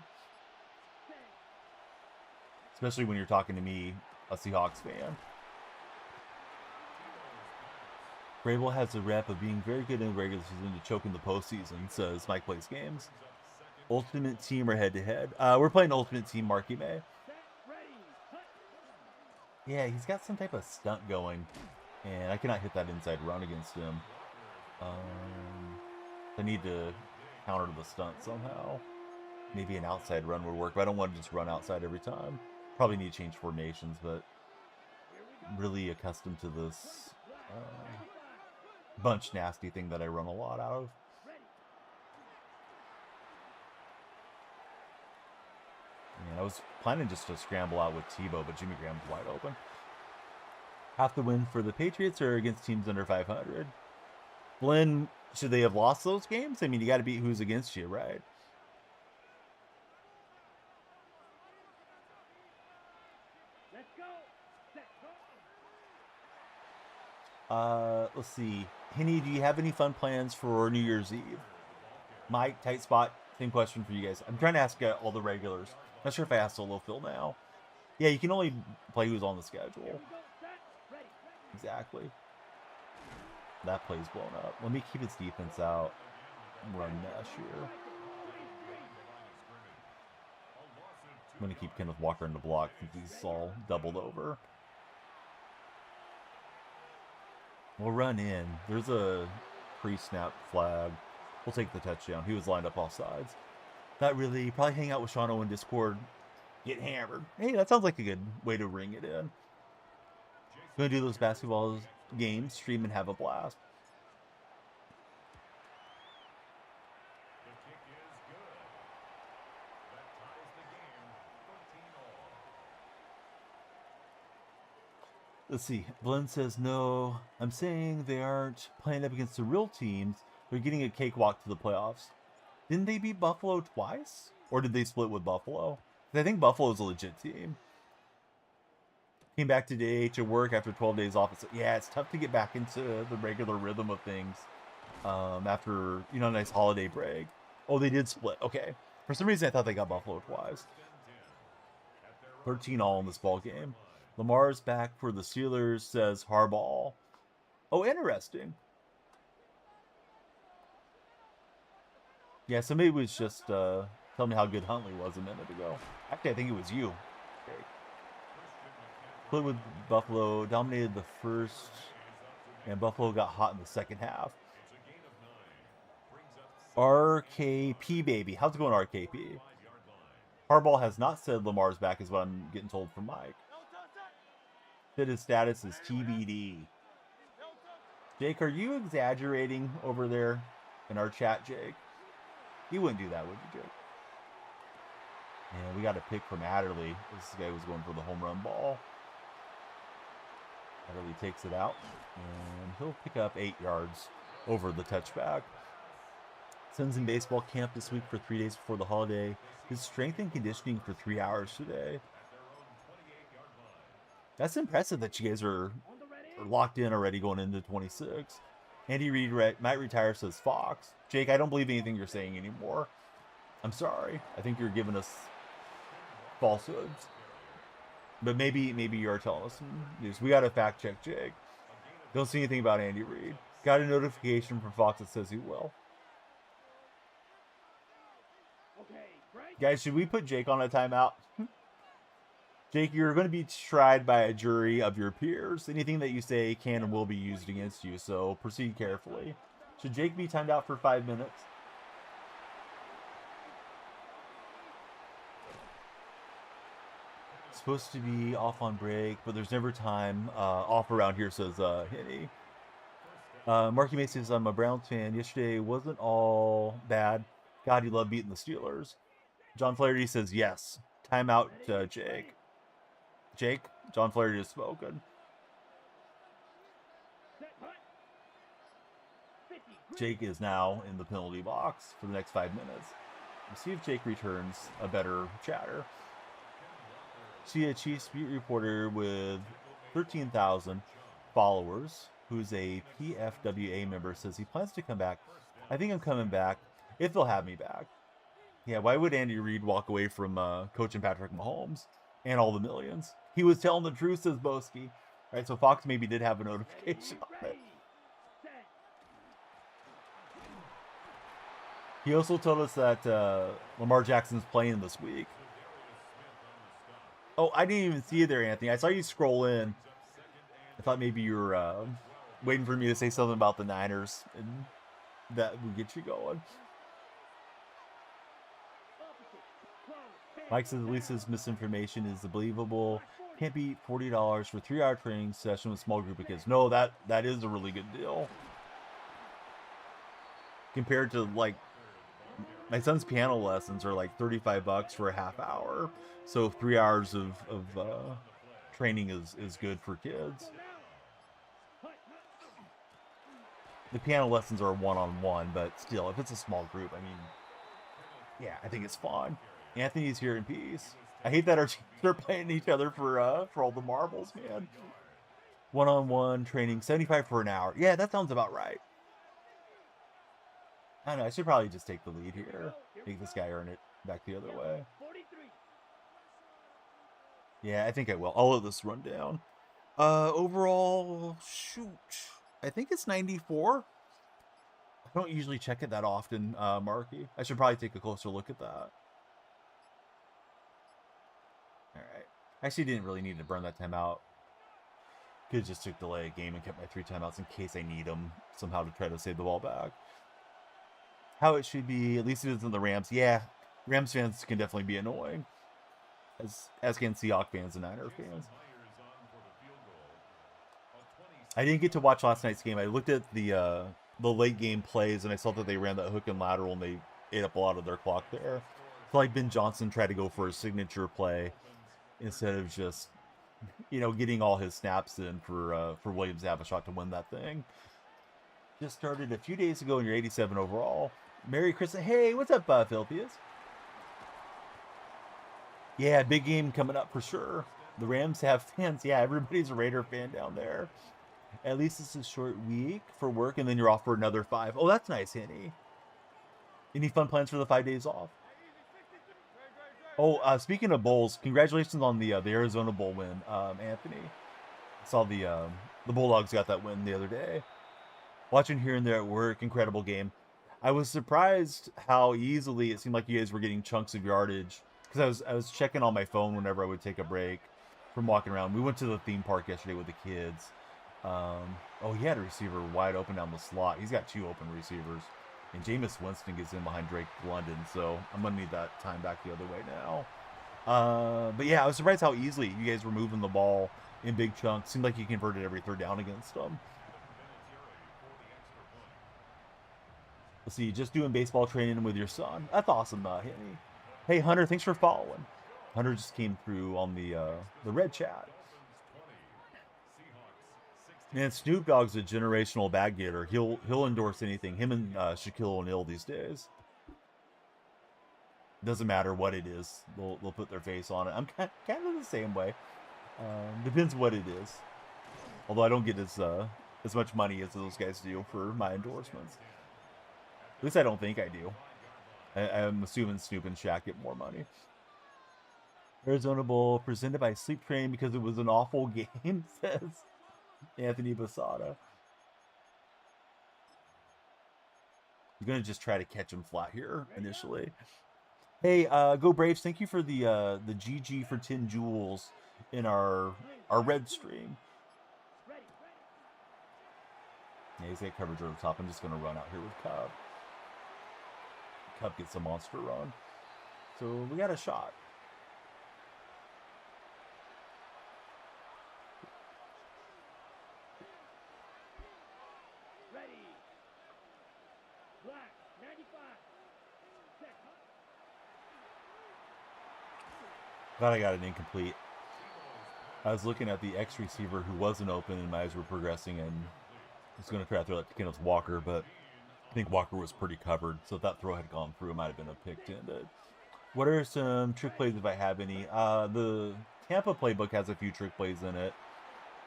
Especially when you're talking to me, a Seahawks fan. Vrabel has a rep of being very good in the regular season to choke in the postseason, says Mike Plays Games. Ultimate Team or head-to-head? We're playing Ultimate Team, Marky May. Yeah, he's got some type of stunt going, and I cannot hit that inside run against him. I need to counter the stunt somehow. Maybe an outside run would work, but I don't want to just run outside every time. Probably need to change formations, but I'm really accustomed to this bunch nasty thing that I run a lot out of. And I was planning just to scramble out with Tebow, but Jimmy Graham's wide open. Half the win for the Patriots or against teams under 500. Glenn, should they have lost those games? I mean, you got to beat who's against you, right? Let's go. Let's see. Henny, do you have any fun plans for New Year's Eve? Mike, tight spot. Same question for you guys. I'm trying to ask all the regulars. Not sure if I asked Solo Phil now. Yeah, you can only play who's on the schedule. Exactly. That play's blown up. Let me keep its defense out. Run mesh here. I'm going to keep Kenneth Walker in the block since he's all doubled over. We'll run in. There's a pre-snap flag. We'll take the touchdown. He was lined up off sides. Not really. Probably hang out with Sean in Discord. Get hammered. Hey, that sounds like a good way to ring it in. Gonna do those basketball games, stream, and have a blast. Let's see. Glenn says, no, I'm saying they aren't playing up against the real teams. They're getting a cakewalk to the playoffs. Didn't they beat Buffalo twice? Or did they split with Buffalo? I think Buffalo's a legit team. Came back today to work after 12 days off. Yeah, it's tough to get back into the regular rhythm of things after, you know, a nice holiday break. Oh, they did split. Okay. For some reason, I thought they got Buffalo twice. 13-all in this ball game. Lamar's back for the Steelers, says Harbaugh. Oh, interesting. Yeah, somebody was just telling me how good Huntley was a minute ago. Actually, I think it was you. Okay. Split with Buffalo, dominated the first, and Buffalo got hot in the second half. RKP, baby. How's it going, RKP? Harbaugh has not said Lamar's back, is what I'm getting told from Mike. Said his status is TBD. Jake, are you exaggerating over there in our chat, Jake? You wouldn't do that, would you, Jake? And we got a pick from Adderley. This guy was going for the home run ball. Adderley takes it out, and he'll pick up 8 yards over the touchback. Son's in baseball camp this week for 3 days before the holiday. His strength and conditioning for 3 hours today. That's impressive that you guys are locked in already going into 26. Andy Reid might retire, says Fox. Jake, I don't believe anything you're saying anymore. I'm sorry. I think you're giving us falsehoods. But maybe you are telling us some news. We got to fact check Jake. Don't see anything about Andy Reid. Got a notification from Fox that says he will. Guys, should we put Jake on a timeout? Jake, you're going to be tried by a jury of your peers. Anything that you say can and will be used against you, so proceed carefully. Should Jake be timed out for 5 minutes? Supposed to be off on break, but there's never time off around here, says Henny. Marky May says, I'm a Browns fan. Yesterday wasn't all bad. God, he loved beating the Steelers. John Flaherty says, yes. Timeout, Jake. Jake, John Flaherty has spoken. Jake is now in the penalty box for the next 5 minutes. We'll see if Jake returns a better chatter. See a Chiefs beat reporter with 13,000 followers, who's a PFWA member, says he plans to come back. I think I'm coming back if they'll have me back. Yeah, why would Andy Reid walk away from coaching Patrick Mahomes and all the millions? He was telling the truth, says Boski. Right, so Fox maybe did have a notification on it. He also told us that Lamar Jackson's playing this week. Oh, I didn't even see you there, Anthony. I saw you scroll in. I thought maybe you were waiting for me to say something about the Niners, and that would get you going. Mike says at least his misinformation is believable. Can't beat $40 for a 3-hour training session with a small group of kids. No, that is a really good deal. Compared to, like, my son's piano lessons are like $35 for a half hour. So 3 hours of training is good for kids. The piano lessons are one-on-one, but still, if it's a small group, I mean, yeah, I think it's fun. Anthony's here in peace. I hate that our teams are playing each other for all the marbles, man. One-on-one training, 75 for an hour. Yeah, that sounds about right. I don't know, I should probably just take the lead here. Make this guy earn it back the other way. Yeah, I think I will. I'll let this run down. Overall, shoot. I think it's 94. I don't usually check it that often, Marky. I should probably take a closer look at that. Alright. Actually, didn't really need to burn that timeout. Could have just took delay a game and kept my 3 timeouts in case I need them somehow to try to save the ball back. How it should be, at least it is in the Rams. Yeah, Rams fans can definitely be annoying. As can Seahawks fans and Niner fans. I didn't get to watch last night's game. I looked at the late game plays, and I saw that they ran that hook and lateral, and they ate up a lot of their clock there. So like Ben Johnson tried to go for a signature play instead of just, you know, getting all his snaps in for Williams to have a shot to win that thing. Just started a few days ago, and you're 87 overall. Merry Christmas. Hey, what's up, Philthius? Yeah, big game coming up for sure. The Rams have fans. Yeah, everybody's a Raider fan down there. At least it's a short week for work, and then you're off for another 5. Oh, that's nice, Henny. Any fun plans for the 5 days off? Oh, speaking of bowls, congratulations on the Arizona Bowl win, Anthony. I saw the Bulldogs got that win the other day. Watching here and there at work, incredible game. I was surprised how easily it seemed like you guys were getting chunks of yardage, because I was checking on my phone whenever I would take a break from walking around. We went to the theme park yesterday with the kids. Oh, he had a receiver wide open down the slot. He's got 2 open receivers. And Jameis Winston gets in behind Drake London, so I'm going to need that time back the other way now. But yeah, I was surprised how easily you guys were moving the ball in big chunks. Seemed like you converted every 3rd down against them. Let's see, just doing baseball training with your son. That's awesome, Henny. Hey, Hunter, thanks for following. Hunter just came through on the red chat. Man, Snoop Dogg's a generational bag getter. He'll endorse anything. Him and Shaquille O'Neal these days. Doesn't matter what it is. They'll put their face on it. I'm kind of the same way. Depends what it is. Although I don't get as much money as those guys do for my endorsements. At least I don't think I do. I'm assuming Snoop and Shaq get more money. Arizona Bowl presented by Sleep Train because it was an awful game, says Anthony Basada. You're going to just try to catch him flat here initially. Hey, Go Braves, thank you for the GG for 10 jewels in our red stream. Yeah, he's got coverage over the top. I'm just going to run out here with Cub. Cub gets a monster run. So we got a shot. Ready. Black, 95. Check. Thought I got an incomplete. I was looking at the X receiver who wasn't open, and my eyes were progressing, and I was going to try to throw that to Kenneth Walker, but I think Walker was pretty covered, so if that throw had gone through, it might have been a pick to end it. What are some trick plays if I have any? The Tampa playbook has a few trick plays in it.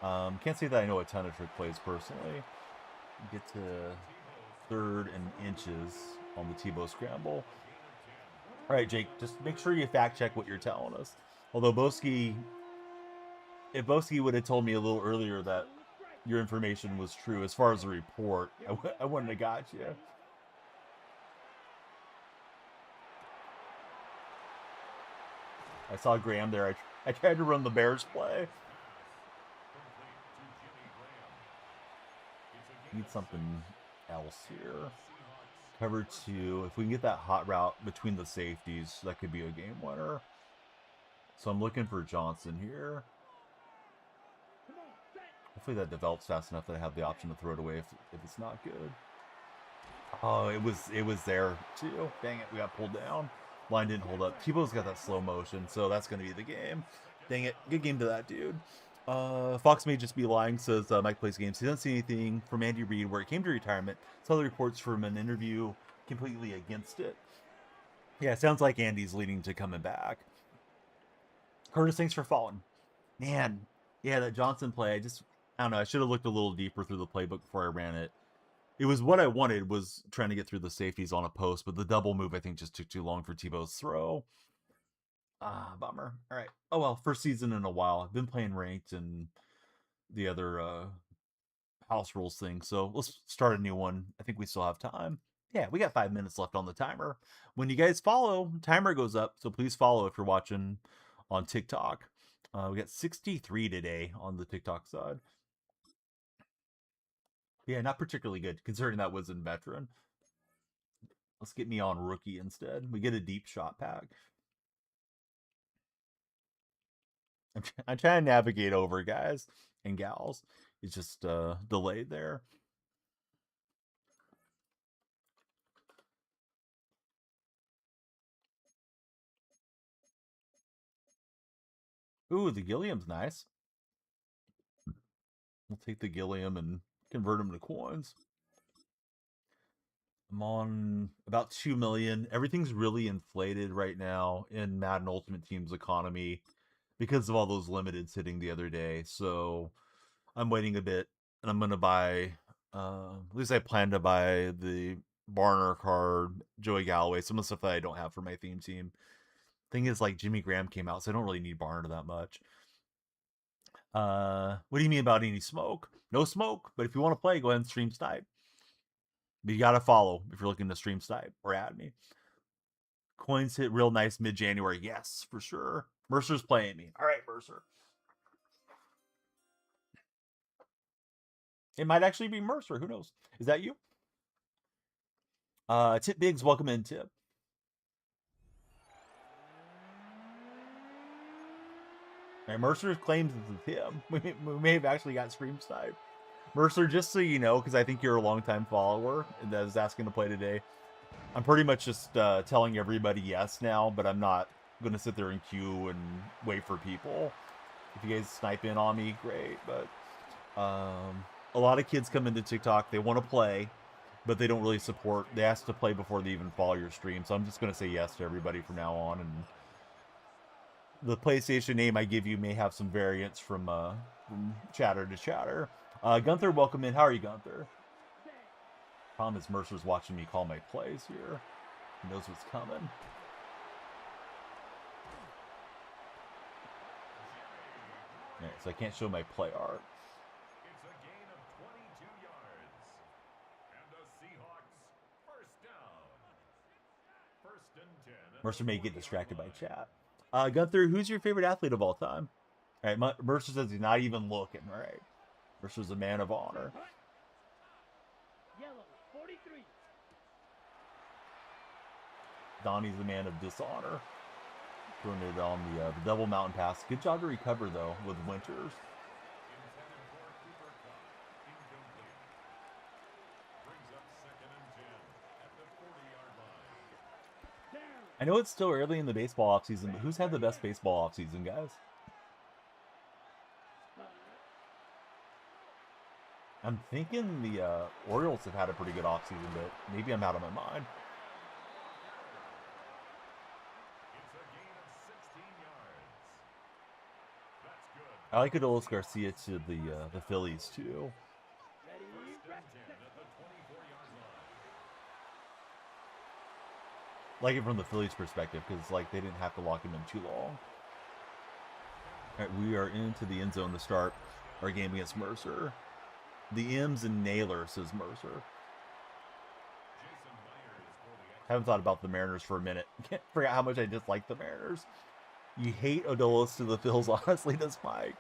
Can't say that I know a ton of trick plays personally. Get to 3rd and inches on the Tebow scramble. All right, Jake, just make sure you fact check what you're telling us. Although if Boski would have told me a little earlier that your information was true as far as the report, I wouldn't have got you. I saw Graham there. I tried to run the Bears play. Need something else here. Cover 2. If we can get that hot route between the safeties, that could be a game winner. So I'm looking for Johnson here. Hopefully that develops fast enough that I have the option to throw it away if it's not good. Oh, it was there too. Dang it, we got pulled down. Line didn't hold up. Tebow's got that slow motion, so that's going to be the game. Dang it, good game to that dude. Fox may just be lying, says Mike Plays Games. He doesn't see anything from Andy Reid where it came to retirement. Saw the reports from an interview completely against it. Yeah, it sounds like Andy's leading to coming back. Curtis, thanks for following. Man, yeah, that Johnson play, I don't know, I should have looked a little deeper through the playbook before I ran it. It was what I wanted, was trying to get through the safeties on a post, but the double move, I think, just took too long for Tebow's throw. Bummer. All right. Oh, well, first season in a while. I've been playing ranked and the other house rules thing, so let's start a new one. I think we still have time. Yeah, we got 5 minutes left on the timer. When you guys follow, timer goes up, so please follow if you're watching on TikTok. We got 63 today on the TikTok side. Yeah, not particularly good, considering that was in veteran. Let's get me on rookie instead. We get a deep shot pack. I'm trying to navigate over, guys and gals. It's just delayed there. Ooh, the Gilliam's nice. We'll take the Gilliam and convert them to coins. I'm on about 2 million. Everything's really inflated right now in Madden Ultimate Team's economy because of all those limiteds hitting the other day. So I'm waiting a bit, and I'm going to buy, at least I plan to buy the Barner card, Joey Galloway, some of the stuff that I don't have for my theme team. Thing is, like, Jimmy Graham came out, so I don't really need Barner that much. What do you mean about any smoke? No smoke, but if you want to play, go ahead and stream Snipe. But you got to follow if you're looking to stream Snipe or add me. Coins hit real nice mid-January. Yes, for sure. Mercer's playing me. All right, Mercer. It might actually be Mercer. Who knows? Is that you? Tip Biggs, welcome in, Tip. And Mercer claims it's him. We may have actually got stream Snipe. Mercer, just so you know, because I think you're a longtime follower that is asking to play today, I'm pretty much just telling everybody yes now, but I'm not going to sit there and queue and wait for people. If you guys snipe in on me, great. But a lot of kids come into TikTok, they want to play, but they don't really support. They ask to play before they even follow your stream, so I'm just going to say yes to everybody from now on. And the PlayStation name I give you may have some variants from chatter to chatter. Gunther, welcome in. How are you, Gunther? Problem is Mercer's watching me call my plays here. He knows what's coming. Alright, so I can't show my play art. It's a gain of 22 yards. And the Seahawks first down. First and 10. Mercer may get distracted by chat. Gunther, who's your favorite athlete of all time? All right, Mercer says he's not even looking. All right. Mercer's a man of honor. Yellow, 43. Donnie's a man of dishonor. Throwing it on the double mountain pass. Good job to recover, though, with Winters. I know it's still early in the baseball offseason, but who's had the best baseball offseason, guys? I'm thinking the Orioles have had a pretty good offseason, but maybe I'm out of my mind. I like Adolis Garcia to the Phillies, too. Like it from the Phillies' perspective, because like they didn't have to lock him in too long. All right, we are into the end zone to start our game against Mercer. The M's and Naylor, says Mercer. Haven't thought about the Mariners for a minute. Can't forget how much I dislike the Mariners. You hate Odolis to the Phils, honestly, does Mike.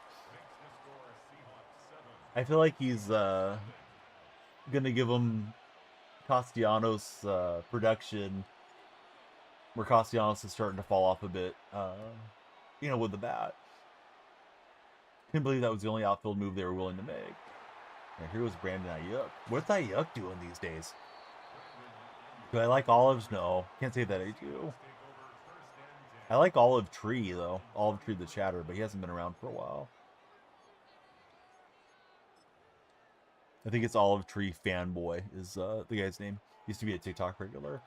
I feel like he's gonna give him Castellanos production, where Castellanos is starting to fall off a bit, you know, with the bat. Couldn't believe that was the only outfield move they were willing to make. And here was Brandon Ayuk. What's Ayuk doing these days? Do I like Olives? No. Can't say that I do. I like Olive Tree, though. Olive Tree the Chatter, but he hasn't been around for a while. I think it's Olive Tree Fanboy is the guy's name. Used to be a TikTok regular.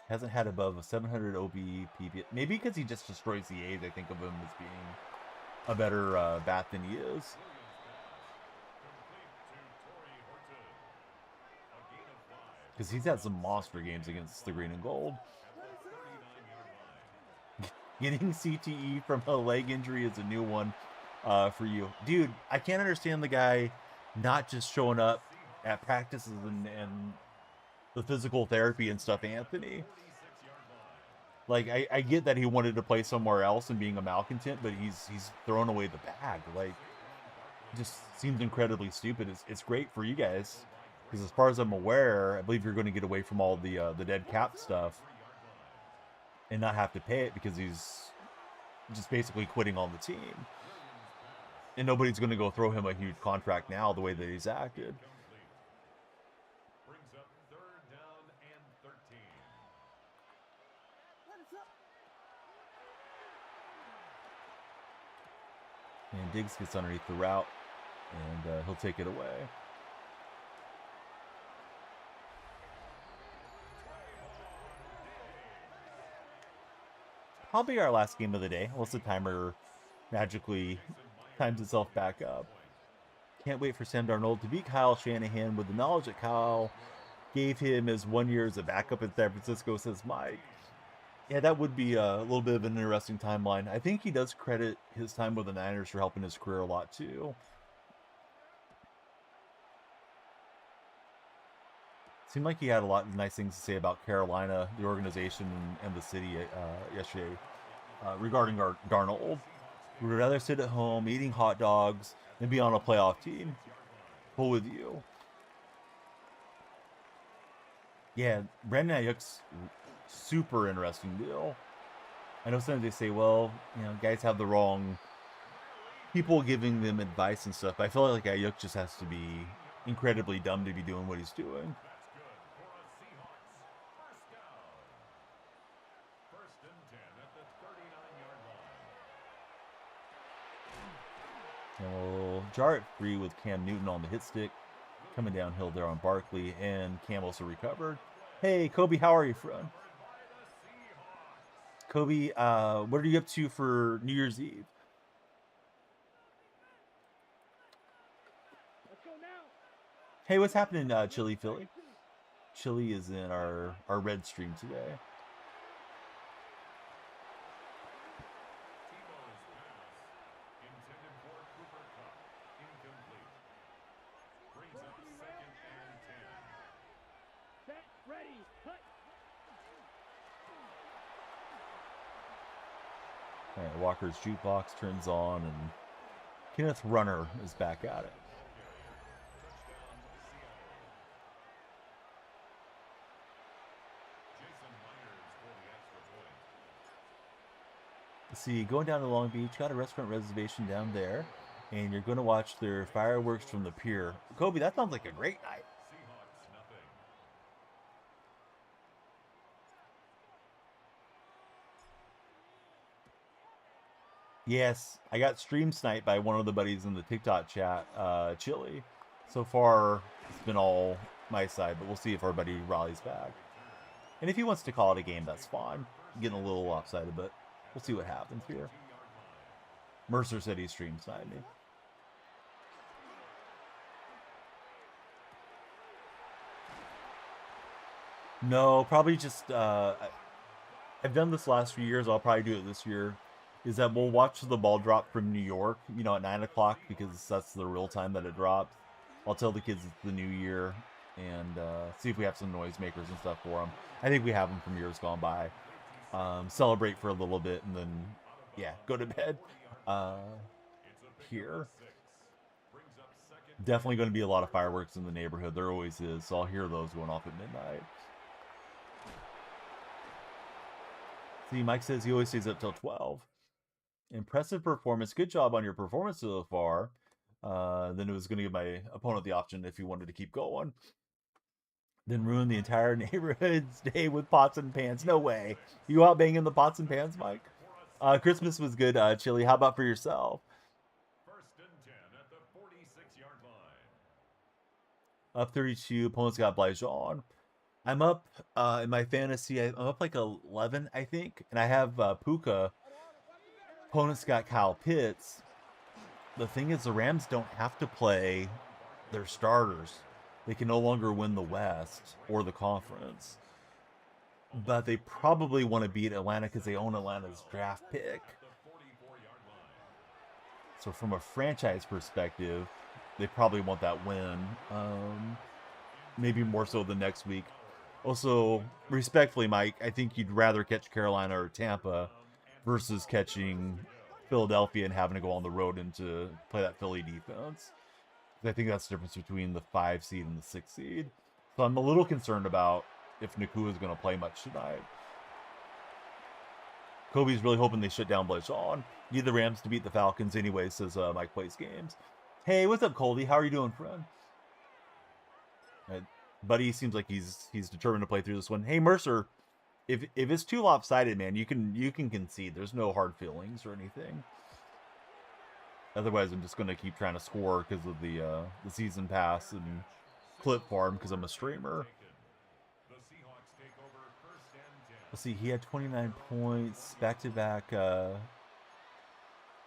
Hasn't had above a 700 OBP. Maybe because he just destroys the A's, I think of him as being a better bat than he is. Because he's had some monster games against the green and gold. Getting CTE from a leg injury is a new one for you. Dude, I can't understand the guy not just showing up at practices and the physical therapy and stuff, Anthony. Like, I get that he wanted to play somewhere else and being a malcontent, but he's thrown away the bag. Like, it just seems incredibly stupid. It's great for you guys, because as far as I'm aware, I believe you're going to get away from all the dead cap stuff and not have to pay it, because he's just basically quitting on the team. And nobody's going to go throw him a huge contract now the way that he's acted. And Diggs gets underneath the route, and he'll take it away. Probably our last game of the day, unless the timer magically times itself back up. Can't wait for Sam Darnold to beat Kyle Shanahan with the knowledge that Kyle gave him his 1 year as a backup in San Francisco, says Mike. Yeah, that would be a little bit of an interesting timeline. I think he does credit his time with the Niners for helping his career a lot, too. Seemed like he had a lot of nice things to say about Carolina, the organization, and the city yesterday regarding our Darnold. We would rather sit at home eating hot dogs than be on a playoff team. Pull with you. Yeah, Brandon Ayuk's super interesting deal. I know sometimes they say, well, you know, guys have the wrong people giving them advice and stuff. But I feel like Ayuk just has to be incredibly dumb to be doing what he's doing. And we'll jar it free with Cam Newton on the hit stick. Coming downhill there on Barkley, and Cam also recovered. Hey, Kobe, how are you, friend? Kobe, what are you up to for New Year's Eve? Hey, what's happening, Chili Philly? Chili is in our red stream today. Alright, Walker's jukebox turns on, and Kenneth Runner is back at it. Let's see, going down to Long Beach, got a restaurant reservation down there, and you're going to watch their fireworks from the pier. Kobe, that sounds like a great night. Yes, I got stream sniped by one of the buddies in the TikTok chat, Chili. So far, it's been all my side, but we'll see if our buddy rallies back. And if he wants to call it a game, that's fine. I'm getting a little lopsided, but we'll see what happens here. Mercer said he stream sniped me. No, probably just, I've done this last few years, I'll probably do it this year. Is that we'll watch the ball drop from New York, you know, at 9 o'clock, because that's the real time that it drops. I'll tell the kids it's the new year, and see if we have some noisemakers and stuff for them. I think we have them from years gone by. Celebrate for a little bit, and then yeah, go to bed. Here. Definitely going to be a lot of fireworks in the neighborhood. There always is. So I'll hear those going off at midnight. See, Mike says he always stays up till 12. Impressive performance. Good job on your performance so far. Then it was going to give my opponent the option if he wanted to keep going. Then ruin the entire neighborhood's day with pots and pans. No way. You out banging the pots and pans, Mike? Christmas was good, Chili. How about for yourself? First and 10 at the 46-yard line. Up 32. Opponent's got Blijon. I'm up in my fantasy. I'm up like 11, I think. And I have Puka. Opponent's got Kyle Pitts. The thing is, the Rams don't have to play their starters. They can no longer win the West or the conference. But they probably want to beat Atlanta because they own Atlanta's draft pick. So from a franchise perspective, they probably want that win. Maybe more so than next week. Also, respectfully, Mike, I think you'd rather catch Carolina or Tampa versus catching Philadelphia and having to go on the road and to play that Philly defense. I think that's the difference between the 5 seed and the 6 seed. So I'm a little concerned about if Nakua is going to play much tonight. Kobe's really hoping they shut down Blijon. Need the Rams to beat the Falcons anyway, says Mike Plays Games. Hey, what's up, Colby? How are you doing, friend? Buddy seems like he's determined to play through this one. Hey, Mercer, if it's too lopsided, man, you can concede. There's no hard feelings or anything. Otherwise, I'm just going to keep trying to score because of the season pass and clip farm because I'm a streamer. Let's see. He had 29 points, back-to-back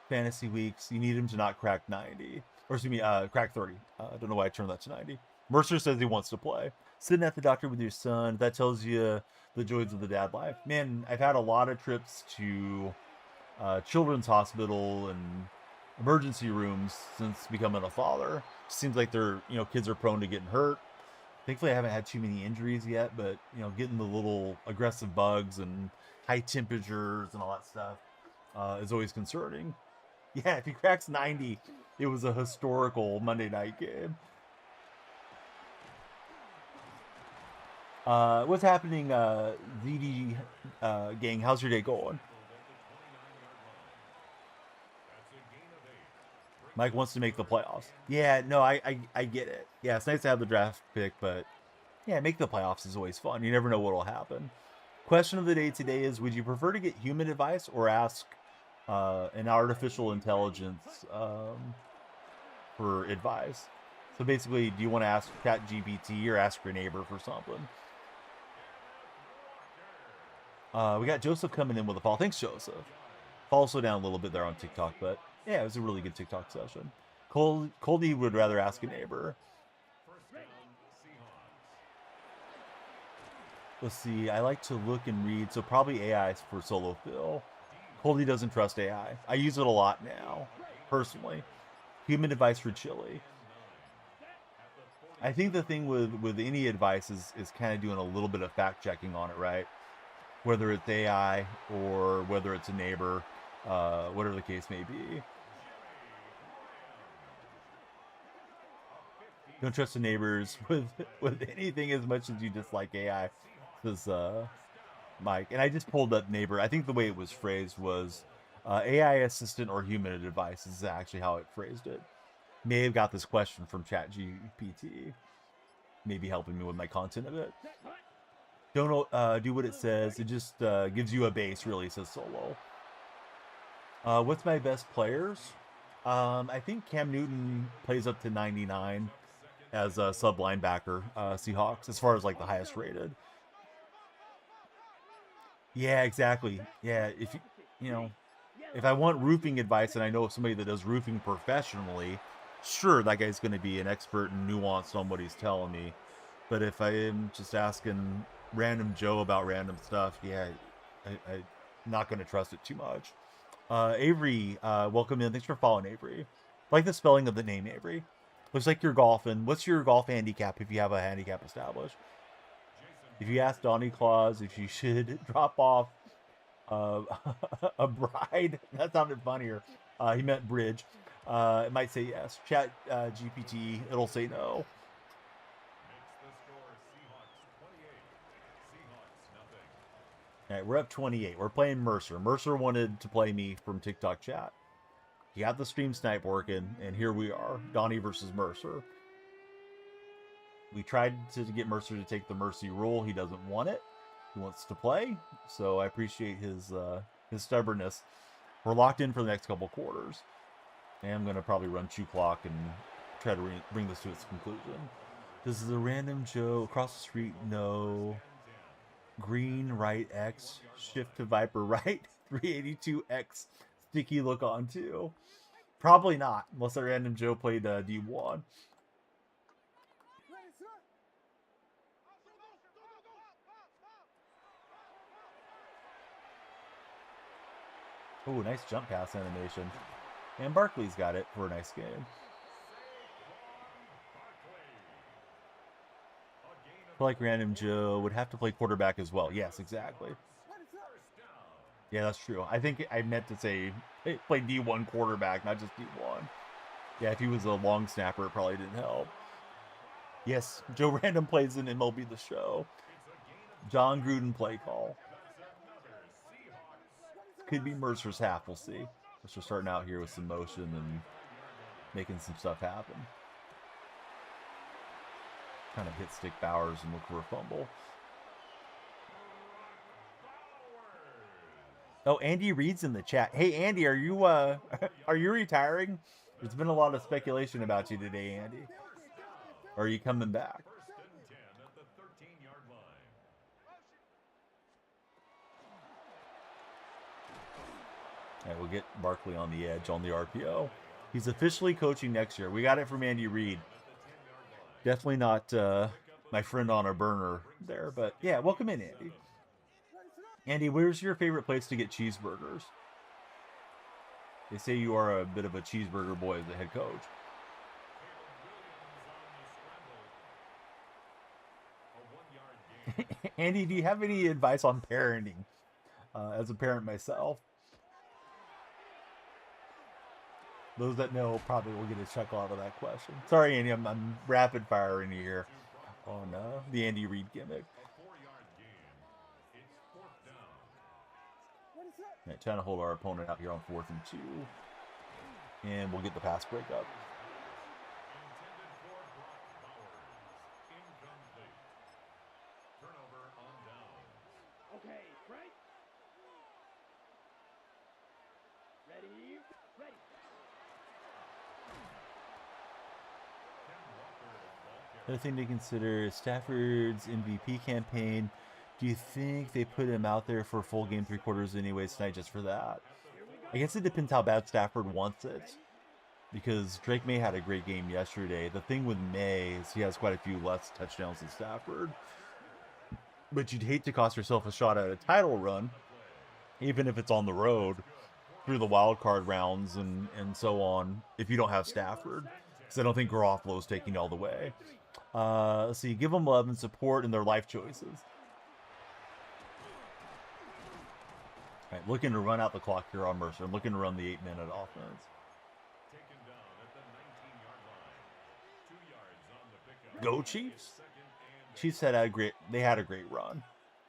fantasy weeks. You need him to not crack 90. Or excuse me, crack 30. I don't know why I turned that to 90. Mercer says he wants to play. Sitting at the doctor with your son. That tells you the joys of the dad life. Man, I've had a lot of trips to Children's Hospital and emergency rooms since becoming a father. Seems like they're, kids are prone to getting hurt. Thankfully, I haven't had too many injuries yet, but, getting the little aggressive bugs and high temperatures and all that stuff is always concerning. Yeah, if he cracks 90, it was a historical Monday night game. What's happening, ZD gang? How's your day going? Mike wants to make the playoffs. Yeah, no, I get it. Yeah, it's nice to have the draft pick, but yeah, make the playoffs is always fun. You never know what will happen. Question of the day today is, would you prefer to get human advice or ask an artificial intelligence for advice? So basically, do you want to ask ChatGPT or ask your neighbor for something? We got Joseph coming in with a follow. Thanks, Joseph. Follow slow down a little bit there on TikTok, but yeah, it was a really good TikTok session. Coldy would rather ask a neighbor. Let's see. I like to look and read, so probably AI for solo fill. Coldy doesn't trust AI. I use it a lot now, personally. Human advice for Chili. I think the thing with any advice is kind of doing a little bit of fact checking on it, right? Whether it's AI or whether it's a neighbor, whatever the case may be. Don't trust the neighbors with anything as much as you dislike AI, says Mike. And I just pulled up neighbor. I think the way it was phrased was AI assistant or human advice is actually how it phrased it. May have got this question from ChatGPT. Maybe helping me with my content a bit. Don't do what it says. It just gives you a base, really, says Solo. What's my best players? I think Cam Newton plays up to 99 as a sub linebacker, Seahawks, as far as like the highest rated. Yeah, exactly. Yeah, if if I want roofing advice and I know somebody that does roofing professionally, sure, that guy's going to be an expert and nuanced on what he's telling me. But if I am just asking random Joe about random stuff, yeah, I'm not going to trust it too much. Avery, welcome in. Thanks for following, Avery. I like the spelling of the name, Avery. Looks like you're golfing. What's your golf handicap if you have a handicap established? If you ask Donnie Claus if you should drop off Uh, a bride? That sounded funnier. He meant bridge. It might say yes. Chat GPT, it'll say no. All right, we're up 28. We're playing Mercer. Mercer wanted to play me from TikTok chat. He got the stream snipe working, and here we are. Donnie versus Mercer. We tried to get Mercer to take the Mercy rule. He doesn't want it. He wants to play, so I appreciate his stubbornness. We're locked in for the next couple quarters. And I'm going to probably run 2 clock and try to bring this to its conclusion. This is a random Joe across the street. No. Green, right, X. Shift to Viper, right. 382X. Sticky look on, too. Probably not, unless a random Joe played D1. Oh, nice jump pass animation. And Barkley's got it for a nice game. I feel like Random Joe would have to play quarterback as well. Yes, exactly. Yeah, that's true. I think I meant to say play D1 quarterback, not just D1. Yeah, if he was a long snapper, it probably didn't help. Yes, Joe Random plays in MLB The Show. John Gruden play call. Could be Mercer's half, we'll see. Mercer starting out here with some motion and making some stuff happen. Kind of hit stick Bowers and look for a fumble. Oh, Andy Reed's in the chat. Hey, Andy, are you retiring? There's been a lot of speculation about you today, Andy. Or are you coming back? All right, we'll get Barkley on the edge on the RPO. He's officially coaching next year. We got it from Andy Reid. Definitely not my friend on a burner there, but yeah, welcome in, Andy. Andy, where's your favorite place to get cheeseburgers? They say you are a bit of a cheeseburger boy as a head coach. Andy, do you have any advice on parenting? As a parent myself. Those that know probably will get a chuckle out of that question. Sorry, Andy, I'm rapid firing you here. Oh no, the Andy Reid gimmick. Right, trying to hold our opponent out here on 4th and 2. And we'll get the pass break up. Okay, right? Ready? Ready. Another thing to consider is Stafford's MVP campaign. Do you think they put him out there for a full game 3 quarters anyways tonight just for that? I guess it depends how bad Stafford wants it. Because Drake May had a great game yesterday. The thing with May is he has quite a few less touchdowns than Stafford. But you'd hate to cost yourself a shot at a title run, even if it's on the road, through the wild card rounds and so on, if you don't have Stafford. Because I don't think Garoppolo's taking all the way. Let's see, give them love and support in their life choices. All right, looking to run out the clock here on Mercer. Looking to run the 8-minute offense. Go Chiefs! Chiefs had a great run.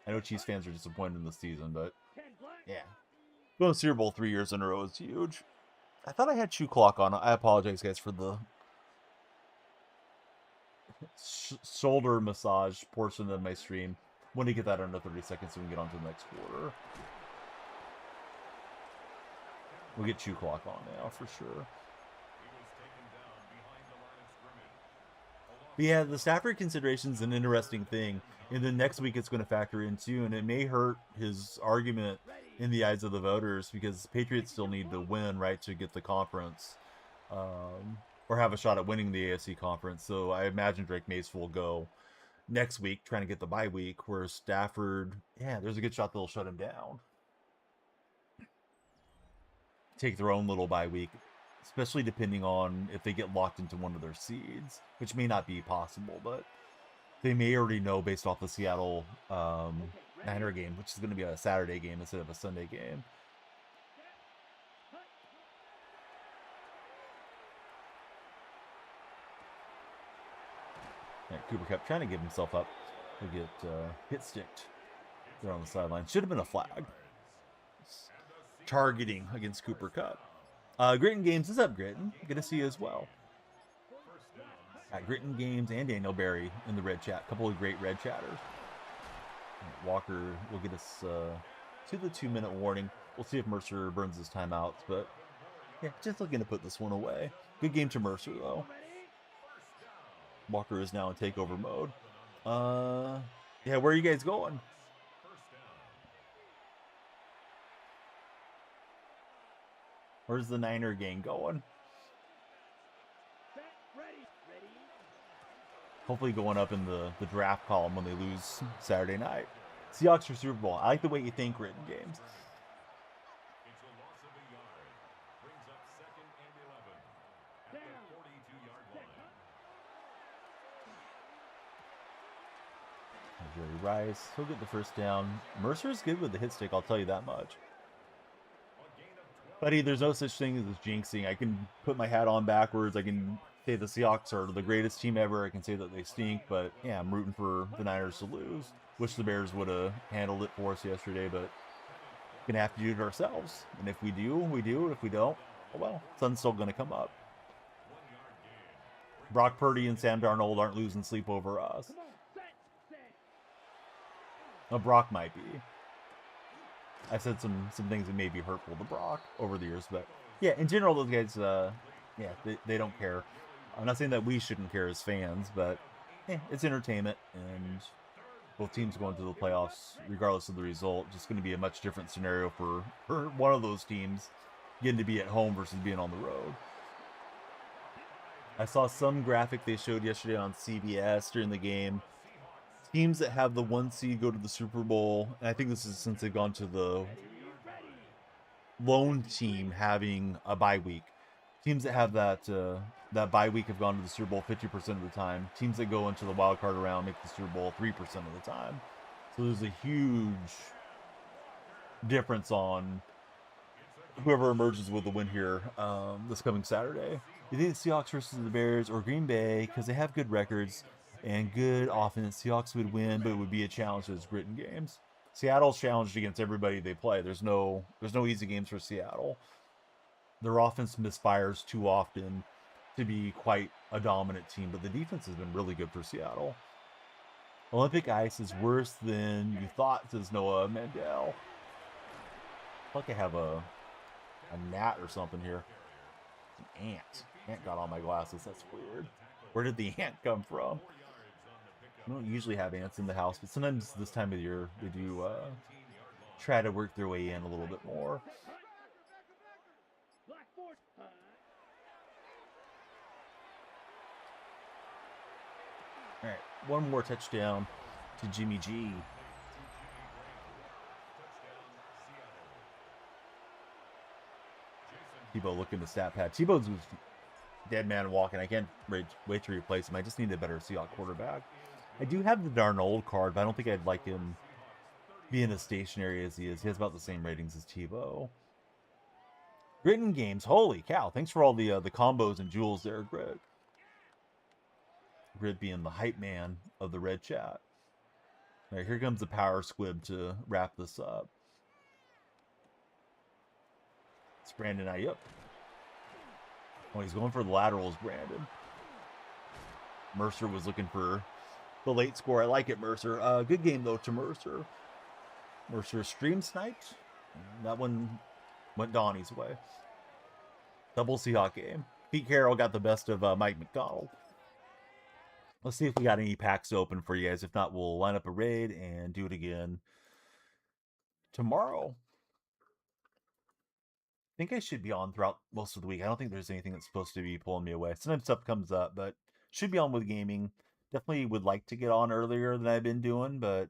I know Chiefs fans are disappointed in the season, but yeah. Going to Super Bowl 3 years in a row is huge. I thought I had shoe clock on. I apologize, guys, for the shoulder massage portion of my stream. Want to get that under 30 seconds so we can get on to the next quarter. We'll get shoe clock on now for sure. But yeah, the Stafford consideration is an interesting thing. And then next week it's going to factor in too, and it may hurt his argument in the eyes of the voters because Patriots still need to win, right, to get the conference, or have a shot at winning the AFC conference. So I imagine Drake Mace will go next week trying to get the bye week, whereas Stafford, yeah, there's a good shot they'll shut him down. Take their own little bye week, especially depending on if they get locked into one of their seeds, which may not be possible, but they may already know based off the Seattle Niner game, which is going to be a Saturday game instead of a Sunday game. And Cooper kept trying to give himself up to get hit sticked there on the sideline. Should have been a flag. Targeting against Cooper Cup. Gritton Games is up, Gritton. Good to see you as well. At Gritton Games and Daniel Barry in the red chat. Couple of great red chatters. Walker will get us to the 2-minute warning. We'll see if Mercer burns his timeouts, but yeah, just looking to put this one away. Good game to Mercer, though. Walker is now in takeover mode. Yeah, where are you guys going? Where's the Niner gang going? Hopefully going up in the draft column when they lose Saturday night. Seahawks for Super Bowl. I like the way you think, Written Games. It's a loss of a yard. Brings up 2nd and 11 at the 42-yard line. Jerry Rice, he'll get the first down. Mercer's good with the hit stick, I'll tell you that much. Buddy, there's no such thing as jinxing. I can put my hat on backwards. I can say the Seahawks are the greatest team ever. I can say that they stink, but yeah, I'm rooting for the Niners to lose. Wish the Bears would have handled it for us yesterday, but we're going to have to do it ourselves. And if we do, we do. If we don't, oh well, sun's still going to come up. Brock Purdy and Sam Darnold aren't losing sleep over us. Well, Brock might be. I've said some things that may be hurtful to Brock over the years, but yeah, in general, those guys, yeah, they don't care. I'm not saying that we shouldn't care as fans, but yeah, it's entertainment, and both teams going to the playoffs, regardless of the result, just going to be a much different scenario for one of those teams getting to be at home versus being on the road. I saw some graphic they showed yesterday on CBS during the game. Teams that have the 1 seed go to the Super Bowl, and I think this is since they've gone to the lone team having a bye week. Teams that have that bye week have gone to the Super Bowl 50% of the time. Teams that go into the wild card round make the Super Bowl 3% of the time. So there's a huge difference on whoever emerges with the win here this coming Saturday. You think the Seahawks versus the Bears or Green Bay, because they have good records and good offense, Seahawks would win, but it would be a challenge to those Gritton Games. Seattle's challenged against everybody they play. There's no easy games for Seattle. Their offense misfires too often to be quite a dominant team, but the defense has been really good for Seattle. Olympic ice is worse than you thought, says Noah Mandel. I feel like I have a gnat or something here. An ant. Ant got on my glasses. That's weird. Where did the ant come from? I don't usually have ants in the house, but sometimes this time of year they do try to work their way in a little bit more. All right, one more touchdown to Jimmy G. Tebow looking to stat pad. Tebow's dead man walking. I can't wait to replace him. I just need a better Seahawks quarterback. I do have the Darnold card, but I don't think I'd like him being as stationary as he is. He has about the same ratings as Tebow. Gritton Games. Holy cow. Thanks for all the combos and jewels there, Grit. Grit being the hype man of the red chat. All right, here comes the power squib to wrap this up. It's Brandon Ayuk. Oh, he's going for the laterals, Brandon. Mercer was looking for the late score. I like it, Mercer. Good game, though, to Mercer. Mercer stream sniped. That one went Donnie's way. Double Seahawk game. Pete Carroll got the best of Mike McDonald. Let's see if we got any packs open for you guys. If not, we'll line up a raid and do it again tomorrow. I think I should be on throughout most of the week. I don't think there's anything that's supposed to be pulling me away. Sometimes stuff comes up, but should be on with gaming. Definitely would like to get on earlier than I've been doing, but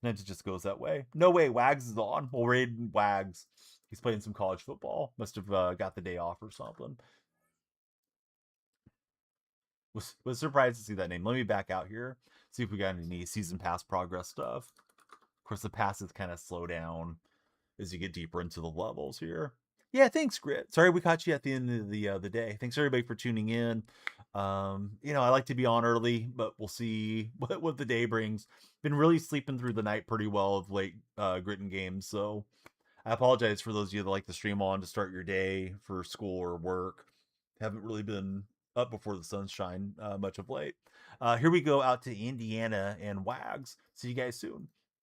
sometimes it just goes that way. No way, Wags is on. We'll raid Wags. He's playing some college football. Must have got the day off or something. Was surprised to see that name. Let me back out here. See if we got any season pass progress stuff. course, the passes kind of slow down as you get deeper into the levels here. Yeah, thanks, Grit. Sorry we caught you at the end of the day. Thanks everybody for tuning in. You know, I like to be on early, but we'll see what the day brings. Been really sleeping through the night pretty well of late Grit and games, so I apologize for those of you that like to stream on to start your day for school or work. Haven't really been up before the sunshine much of late. Here we go out to Indiana and Wags. See you guys soon.